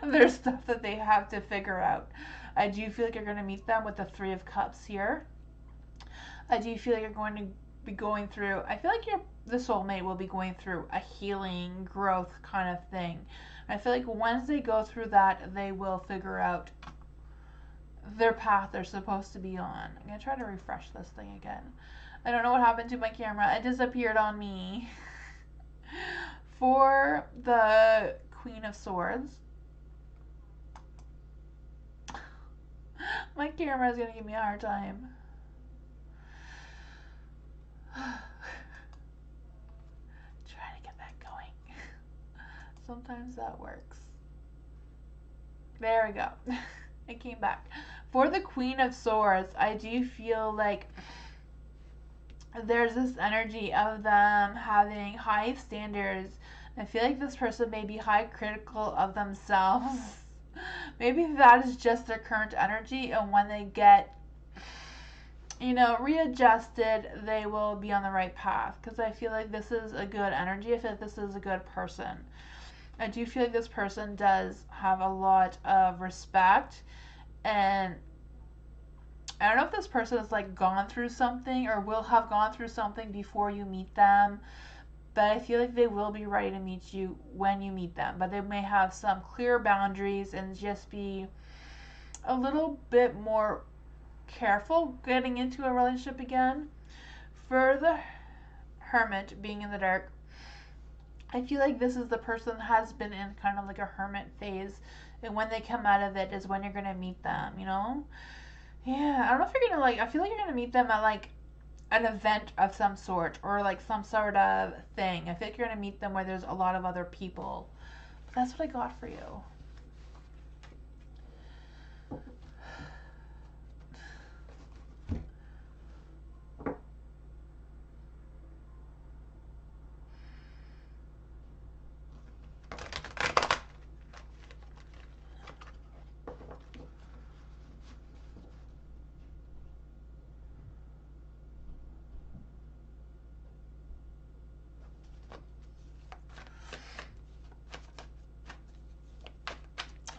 their stuff that they have to figure out. I do feel like you're going to meet them with the Three of Cups here. I do feel like you're going to be going through, I feel like the soulmate will be going through a healing, growth kind of thing. I feel like once they go through that, they will figure out their path they're supposed to be on. I'm going to try to refresh this thing again. I don't know what happened to my camera. It disappeared on me. For the Queen of Swords, my camera is going to give me a hard time. Try to get that going. Sometimes that works. There we go. It came back. For the Queen of Swords, I do feel like there's this energy of them having high standards. I feel like this person may be high critical of themselves. Maybe that is just their current energy, and when they get, readjusted, they will be on the right path. Because I feel like this is a good energy. I feel like this is a good person. I do feel like this person does have a lot of respect, and I don't know if this person has gone through something or will have gone through something before you meet them, but I feel like they will be ready to meet you when you meet them. But they may have some clear boundaries and just be a little bit more careful getting into a relationship again. For the Hermit being in the dark, I feel like this is the person that has been in kind of like a hermit phase, and when they come out of it is when you're gonna meet them, Yeah, I don't know if you're gonna I feel like you're gonna meet them at an event of some sort, or like some sort of thing. I feel like you're gonna meet them where there's a lot of other people. But that's what I got for you.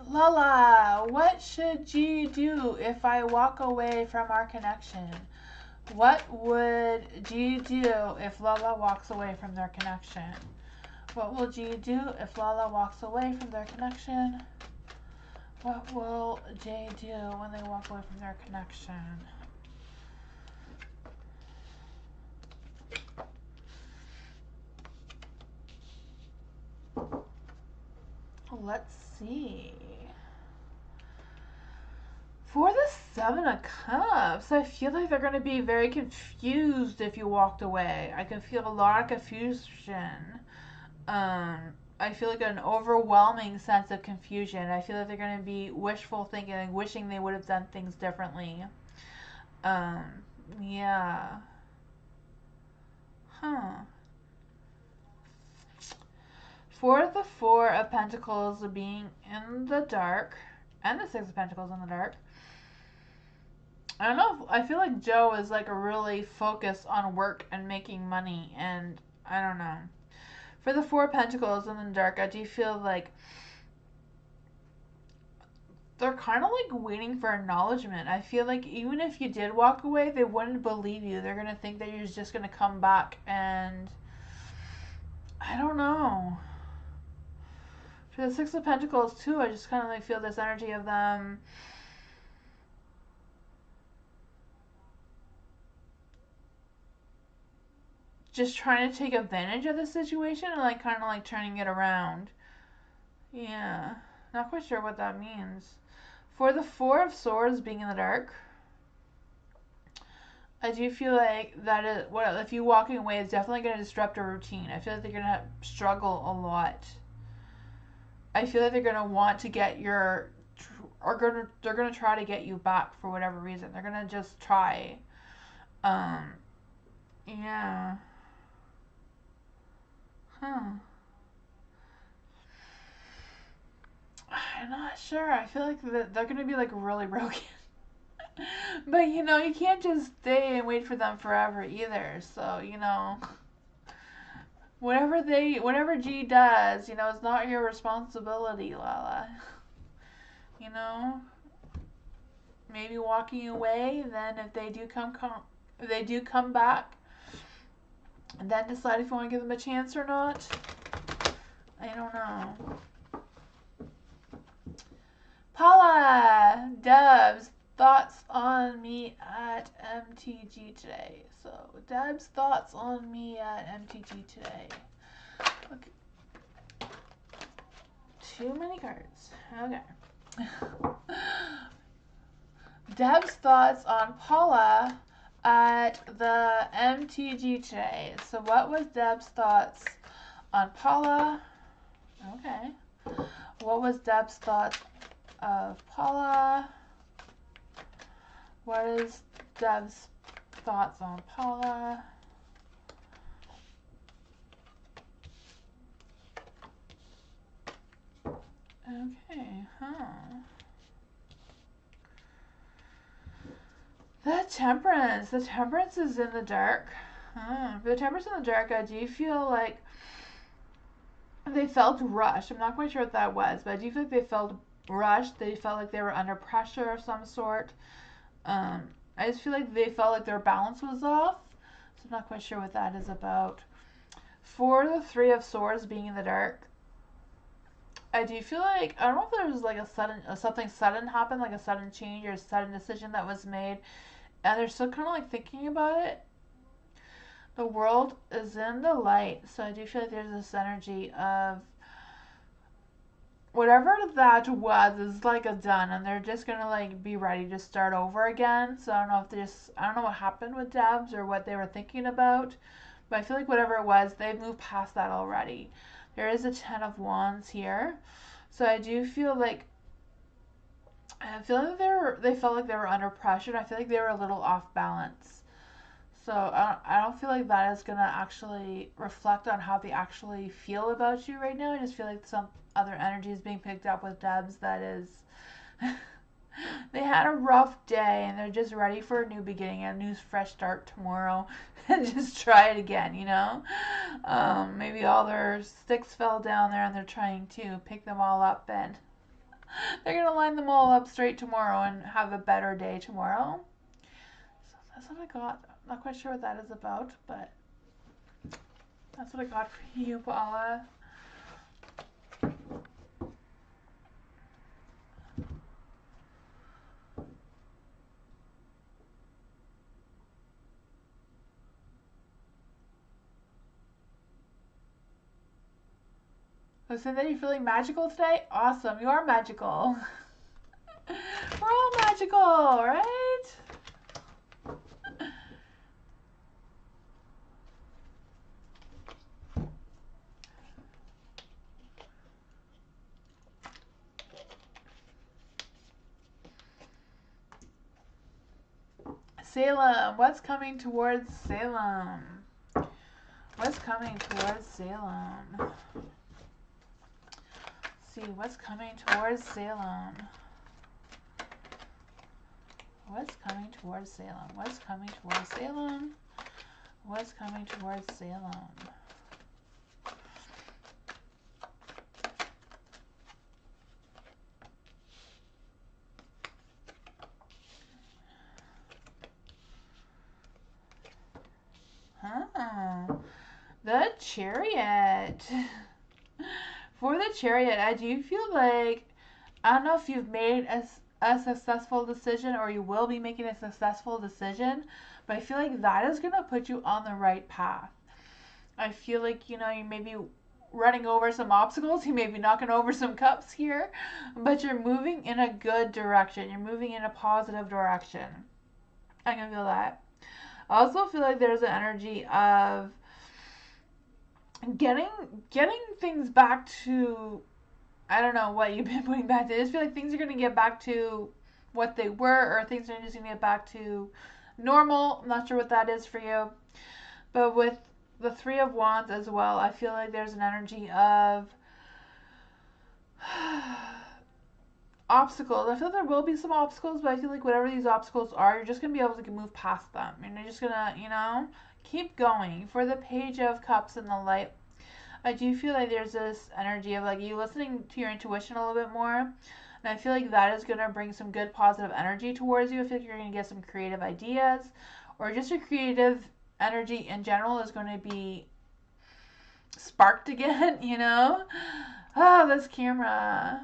Lala, what should G do if I walk away from our connection? What would G do if Lala walks away from their connection? What will G do if Lala walks away from their connection? What will J do when they walk away from their connection? Let's see. For the Seven of Cups, I feel like they're going to be very confused if you walked away. I can feel a lot of confusion. I feel like an overwhelming sense of confusion. I feel like they're going to be wishful thinking and wishing they would have done things differently. Yeah. Huh. For the Four of Pentacles being in the dark, and the Six of Pentacles in the dark, I don't know. I feel like Joe is like really focused on work and making money, and I don't know. For the Four of Pentacles in the dark, I do feel like they're kind of like waiting for acknowledgement. I feel like even if you did walk away, they wouldn't believe you. They're gonna think that you're just gonna come back, and I don't know. For the Six of Pentacles too, I just kind of like feel this energy of them just trying to take advantage of the situation and like kind of like turning it around. Yeah, not quite sure what that means. For the Four of Swords being in the dark, I do feel like that is well, if you walking away is definitely going to disrupt a routine. I feel like they're going to struggle a lot. I feel like they're going to want to get your they're going to try to get you back for whatever reason. They're going to just try. Yeah. Huh. I'm not sure. I feel like they're going to be like really broken. But you know, you can't just stay and wait for them forever either. So, you know, whatever G does, you know, it's not your responsibility, Lala. You know, maybe walking away, then if they do come back, and then decide if you want to give them a chance or not. I don't know. Paula, Dubs, thoughts on me at MTG today. So, Deb's thoughts on me at MTG today. Okay. Too many cards. Okay. Deb's thoughts on Paula at the MTG today. So, what was Deb's thoughts on Paula? Okay. What was Deb's thoughts of Paula? What is Deb's thoughts on Paula? Okay, The Temperance. The Temperance is in the dark. For the Temperance in the dark, I do feel like they felt rushed. I'm not quite sure what that was, but I do feel like they felt rushed. They felt like they were under pressure of some sort. I just feel like they felt like their balance was off. So I'm not quite sure what that is about. For the Three of Swords being in the dark, I do feel like I don't know if there was like something sudden happened, like a sudden change or a sudden decision that was made, and they're still kind of like thinking about it. The world is in the light, so I do feel like there's this energy of whatever that was is like a done, and they're just gonna like be ready to start over again. So I don't know if I don't know what happened with Debs or what they were thinking about, but I feel like whatever it was, they've moved past that already. There is a 10 of Wands here, so I do feel like they felt like they were under pressure. I feel like they were a little off balance. So I don't feel like that is going to actually reflect on how they actually feel about you right now. I just feel like some other energy is being picked up with Debs that is... they had a rough day and they're just ready for a new beginning, a new fresh start tomorrow, and just try it again, you know? Maybe all their sticks fell down there and they're trying to pick them all up, and they're going to line them all up straight tomorrow and have a better day tomorrow. So that's what I got. Not quite sure what that is about, but that's what I got for you, Paula. Listen, that you're feeling magical today? Awesome, you are magical. We're all magical, right? Salem, what's coming towards Salem? What's coming towards Salem? Let's see, what's coming towards Salem? What's coming towards Salem? What's coming towards Salem? What's coming towards Salem? The Chariot. For the Chariot, I do feel like, I don't know if you've made a successful decision or you will be making a successful decision, but I feel like that is going to put you on the right path. I feel like, you know, you may be running over some obstacles, you may be knocking over some cups here, but you're moving in a good direction. You're moving in a positive direction. I can feel that. I also feel like there's an energy of getting things back to, I don't know what you've been putting back to. I just feel like things are going to get back to what they were, or things are just going to get back to normal. I'm not sure what that is for you. But with the Three of Wands as well, I feel like there's an energy of obstacles. I feel there will be some obstacles, but I feel like whatever these obstacles are, you're just going to be able to move past them. And you're just going to, you know, keep going. For the Page of Cups and the Light, I do feel like there's this energy of like you listening to your intuition a little bit more. And I feel like that is going to bring some good positive energy towards you. I feel like you're going to get some creative ideas, or just your creative energy in general is going to be sparked again, you know? Oh, this camera.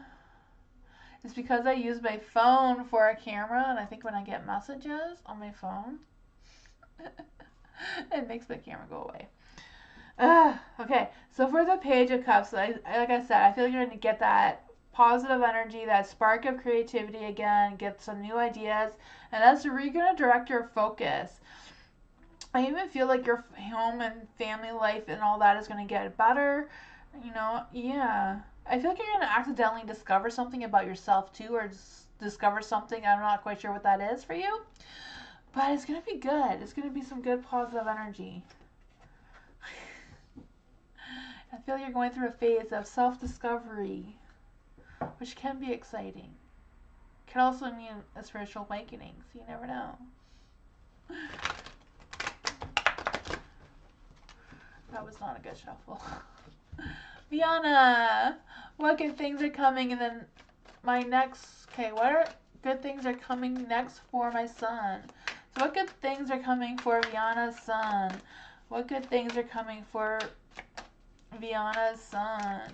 It's because I use my phone for a camera, and I think when I get messages on my phone, it makes the camera go away. Okay, so for the Page of Cups, like I said, I feel like you're going to get that positive energy, that spark of creativity again, get some new ideas, and that's where you're going to direct your focus. I even feel like your home and family life and all that is going to get better, you know, yeah. I feel like you're going to accidentally discover something about yourself too, or discover something, I'm not quite sure what that is for you, but it's going to be good. It's going to be some good positive energy. I feel you're going through a phase of self-discovery, which can be exciting. It can also mean a spiritual awakening, so you never know. That was not a good shuffle. Viana, what good things are coming? And then my next, okay, what are good things are coming next for my son? So what good things are coming for Viana's son? What good things are coming for Viana's son?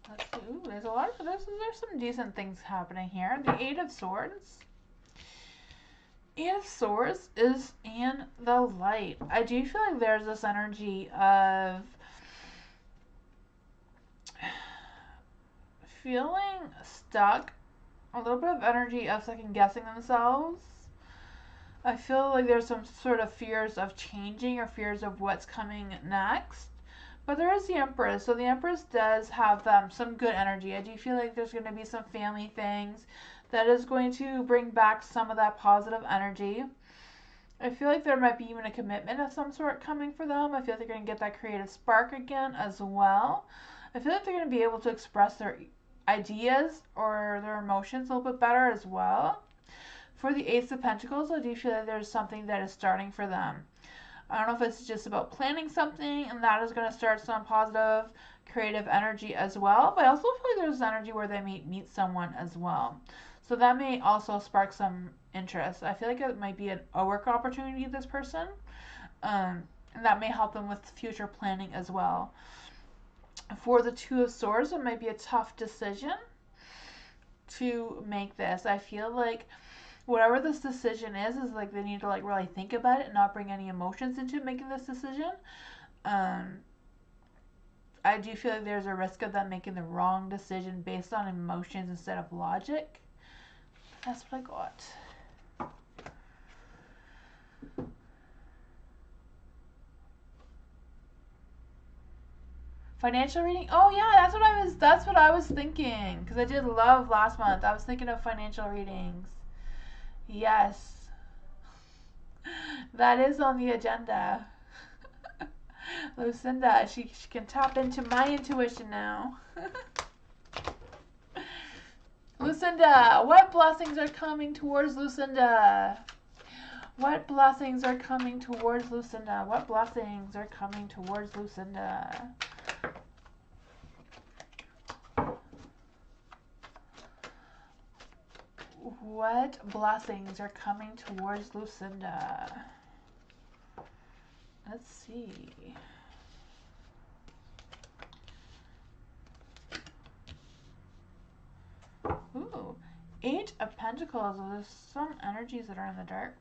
Let's see. there's some decent things happening here. The Eight of Swords. Eight of Swords is in the light. I do feel like there's this energy of feeling stuck, a little bit of energy of second guessing themselves. I feel like there's some sort of fears of changing or fears of what's coming next. But there is the Empress. So the Empress does have some good energy. I do feel like there's going to be some family things that is going to bring back some of that positive energy. I feel like there might be even a commitment of some sort coming for them. I feel like they're going to get that creative spark again as well. I feel like they're going to be able to express their ideas or their emotions a little bit better as well. For the Ace of Pentacles, I do feel like there's something that is starting for them. I don't know if it's just about planning something and that is going to start some positive creative energy as well. But I also feel like there's energy where they may meet someone as well. So that may also spark some interest. I feel like it might be a work opportunity, this person. And that may help them with future planning as well. For the Two of Swords, it might be a tough decision to make this. I feel like whatever this decision is like they need to like really think about it and not bring any emotions into making this decision. I do feel like there's a risk of them making the wrong decision based on emotions instead of logic. That's what I got. Financial reading? Oh yeah, that's what I was thinking. Because I did love last month. I was thinking of financial readings. Yes. That is on the agenda. Lucinda, she can tap into my intuition now. Lucinda, what blessings are coming towards Lucinda? What blessings are coming towards Lucinda? What blessings are coming towards Lucinda? What blessings are coming towards Lucinda? Let's see. Ooh, Eight of Pentacles. There's some energies that are in the dark.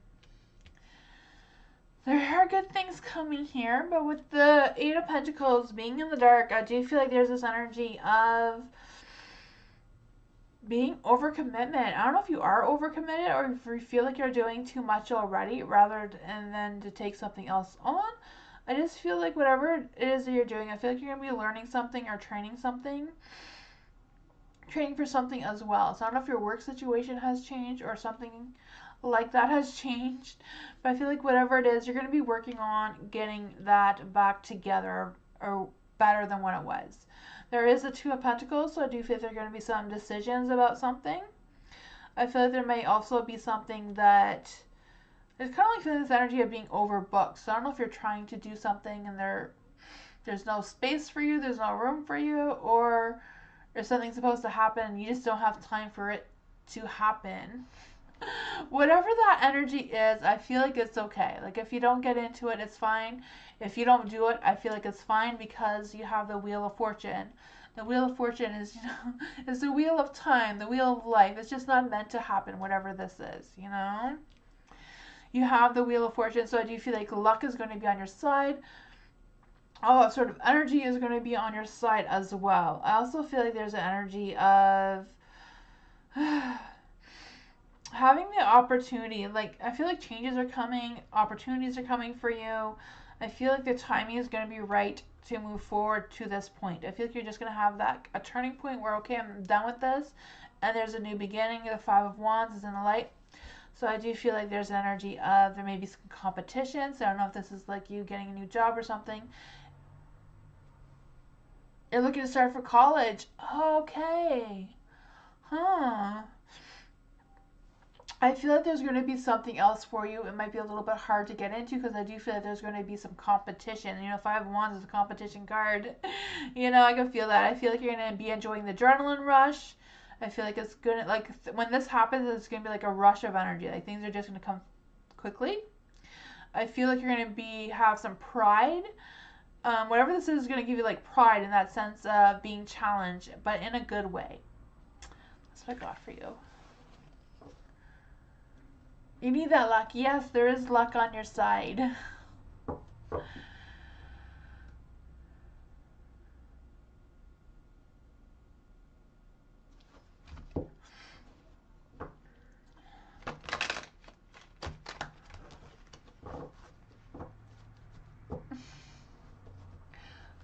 There are good things coming here, but with the Eight of Pentacles being in the dark, I do feel like there's this energy of being overcommitment. I don't know if you are overcommitted or if you feel like you're doing too much already rather than to take something else on. I just feel like whatever it is that you're doing, I feel like you're going to be learning something or training for something as well. So I don't know if your work situation has changed or something like that has changed, but I feel like whatever it is, you're going to be working on getting that back together or better than what it was. There is a Two of Pentacles, so I do feel there are going to be some decisions about something. I feel like there may also be something that it's kind of like feeling this energy of being overbooked. So I don't know if you're trying to do something and there's no space for you, there's no room for you, or if something's supposed to happen and you just don't have time for it to happen. Whatever that energy is, I feel like it's okay. Like if you don't get into it, it's fine. If you don't do it, I feel like it's fine because you have the Wheel of Fortune. The Wheel of Fortune is, is the wheel of time, the wheel of life. It's just not meant to happen, whatever this is, You have the Wheel of Fortune, so I do feel like luck is going to be on your side. All that sort of energy is going to be on your side as well. I also feel like there's an energy of having the opportunity, like I feel like changes are coming, opportunities are coming for you. I feel like the timing is going to be right to move forward to this point. I feel like you're just going to have a turning point where, okay, I'm done with this, and there's a new beginning. The Five of Wands is in the light. So I do feel like there's energy of there may be some competition. So I don't know if this is like you getting a new job or something. You're looking to start for college. Okay. I feel like there's going to be something else for you. It might be a little bit hard to get into because I do feel like there's going to be some competition. Five of Wands is a competition card. I can feel that. I feel like you're going to be enjoying the adrenaline rush. I feel like it's going to, when this happens, it's going to be like a rush of energy. Like things are just going to come quickly. I feel like you're going to have some pride whatever this is going to give you like pride in that sense of being challenged, but in a good way. That's what I got for you. You need that luck. Yes, there is luck on your side.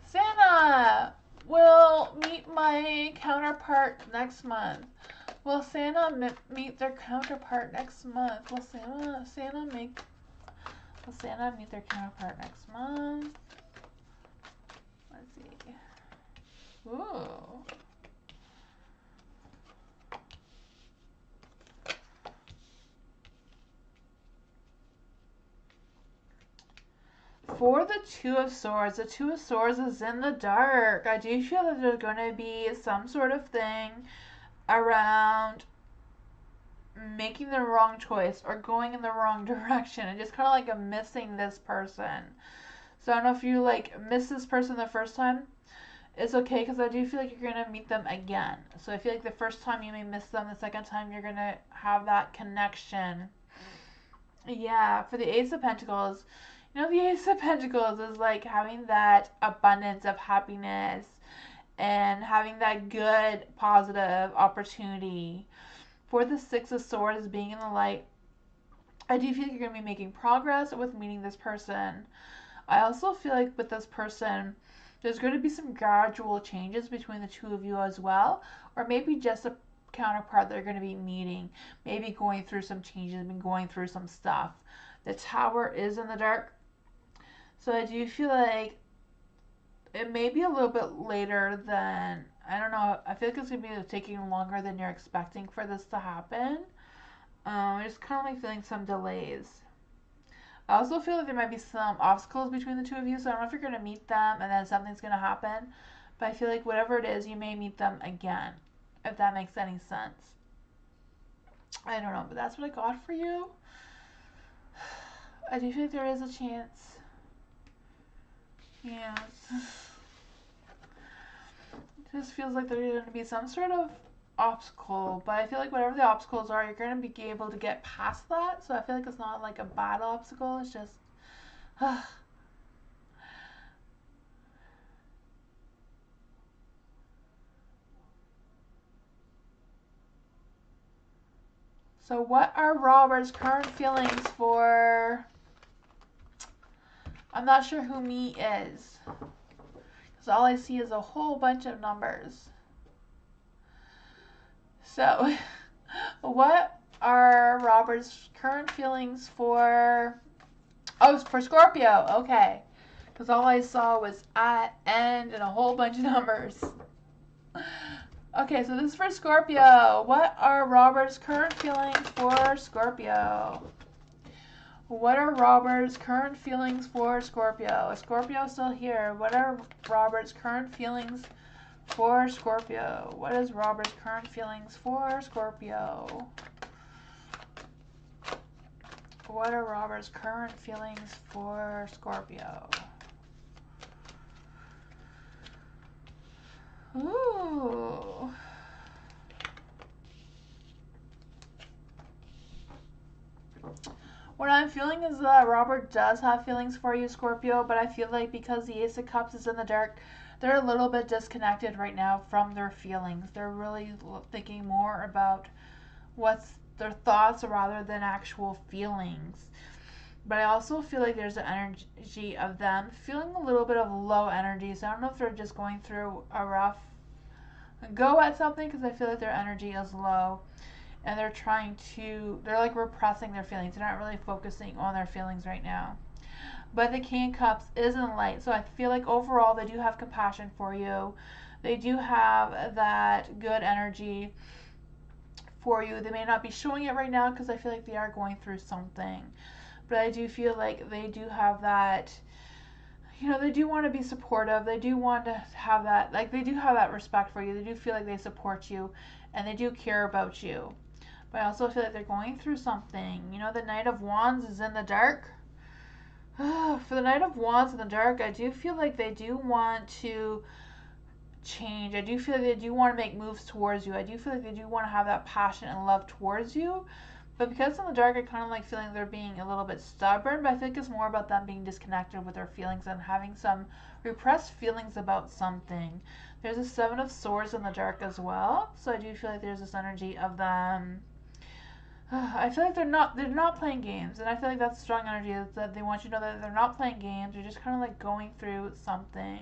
Santa will meet my counterpart next month. Will Santa meet their counterpart next month? Will Santa meet their counterpart next month? Let's see. Ooh. For the Two of Swords, the Two of Swords is in the dark. I do feel that there's going to be some sort of thing around making the wrong choice or going in the wrong direction and just kind of like missing this person. So I don't know if you like miss this person the first time. It's okay, because I do feel like you're going to meet them again. So I feel like the first time you may miss them, the second time you're going to have that connection. Yeah, for the Ace of Pentacles, you know, the Ace of Pentacles is like having that abundance of happiness and having that good, positive opportunity. For the Six of Swords being in the light, I do feel like you're going to be making progress with meeting this person. I also feel like with this person, there's going to be some gradual changes between the two of you as well, or maybe just a counterpart that are going to be meeting, maybe going through some changes, and going through some stuff. The Tower is in the dark, so I do feel like it may be a little bit later than, I don't know, I feel like it's going to be taking longer than you're expecting for this to happen. I'm just kind of like feeling some delays. I also feel like there might be some obstacles between the two of you, so I don't know if you're going to meet them and then something's going to happen, but I feel like whatever it is, you may meet them again, if that makes any sense. I don't know, but that's what I got for you. I do feel like there is a chance. Yeah. It just feels like there's going to be some sort of obstacle, but I feel like whatever the obstacles are, you're going to be able to get past that. So I feel like it's not like a bad obstacle, it's just So what are Robert's current feelings for, I'm not sure who me is, because all I see is a whole bunch of numbers. So what are Robert's current feelings for, oh, for Scorpio, okay. Because all I saw was at, end, and a whole bunch of numbers. Okay, so this is for Scorpio. What are Robert's current feelings for Scorpio? What are Robert's current feelings for Scorpio? Is Scorpio still here? What are Robert's current feelings for Scorpio? What is Robert's current feelings for Scorpio? What are Robert's current feelings for Scorpio? Ooh. What I'm feeling is that Robert does have feelings for you, Scorpio, but I feel like because the Ace of Cups is in the dark, they're a little bit disconnected right now from their feelings. They're really thinking more about what's their thoughts rather than actual feelings. But I also feel like there's an energy of them feeling a little bit of low energy. So I don't know if they're just going through a rough go at something, because I feel like their energy is low. And they're like repressing their feelings. They're not really focusing on their feelings right now. But the King of Cups is in light. So I feel like overall they do have compassion for you. They do have that good energy for you. They may not be showing it right now because I feel like they are going through something. But I do feel like they do have that, they do want to be supportive. They do want to have that, like they do have that respect for you. They do feel like they support you and they do care about you. But I also feel like they're going through something. The Knight of Wands is in the dark. For the Knight of Wands in the Dark, I do feel like they do want to change. I do feel like they do want to make moves towards you. I do feel like they do want to have that passion and love towards you. But because in the dark, I kind of like feeling they're being a little bit stubborn. But I think it's more about them being disconnected with their feelings and having some repressed feelings about something. There's a Seven of Swords in the dark as well. So I do feel like there's this energy of them. I feel like they're not playing games, and I feel like that's strong energy that they want you to know that they're not playing games. They're just kind of like going through something.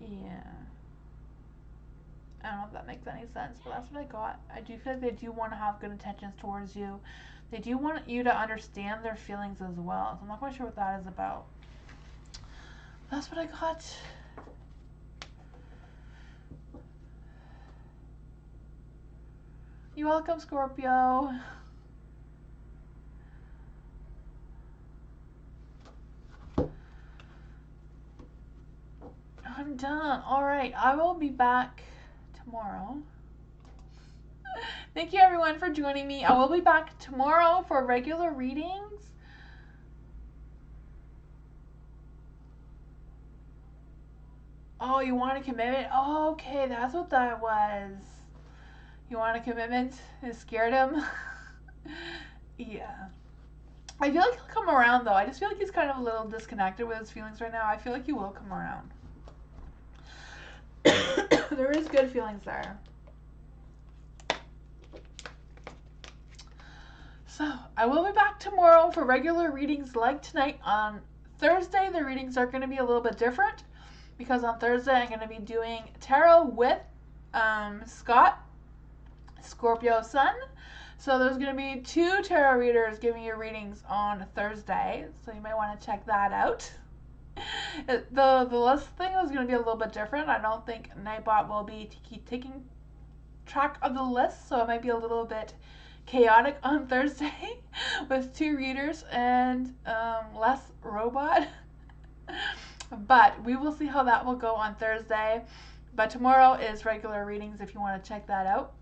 Yeah. I don't know if that makes any sense, but that's what I got. I do feel like they do want to have good intentions towards you. They do want you to understand their feelings as well. So I'm not quite sure what that is about. That's what I got. You're welcome, Scorpio. I'm done. Alright, I will be back tomorrow. Thank you everyone for joining me. I will be back tomorrow for regular readings. Oh, you want a commitment? Oh, okay, that's what that was. You want a commitment? It scared him? Yeah. I feel like he'll come around though. I just feel like he's kind of a little disconnected with his feelings right now. I feel like he will come around. There is good feelings there. So, I will be back tomorrow for regular readings like tonight. On Thursday, the readings are going to be a little bit different because on Thursday, I'm going to be doing tarot with Scott, Scorpio Sun. So there's going to be 2 tarot readers giving you readings on Thursday. So you might want to check that out. The list thing is going to be a little bit different. I don't think Nightbot will be taking track of the list. So it might be a little bit chaotic on Thursday with 2 readers and less robot. But we will see how that will go on Thursday. But tomorrow is regular readings if you want to check that out.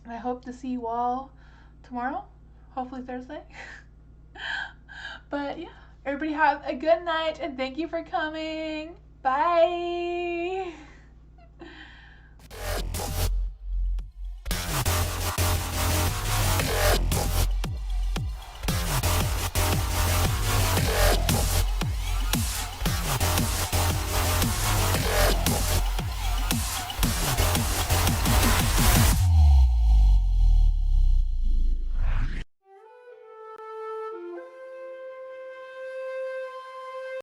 And I hope to see you all tomorrow, hopefully Thursday. But yeah, everybody have a good night and thank you for coming. Bye.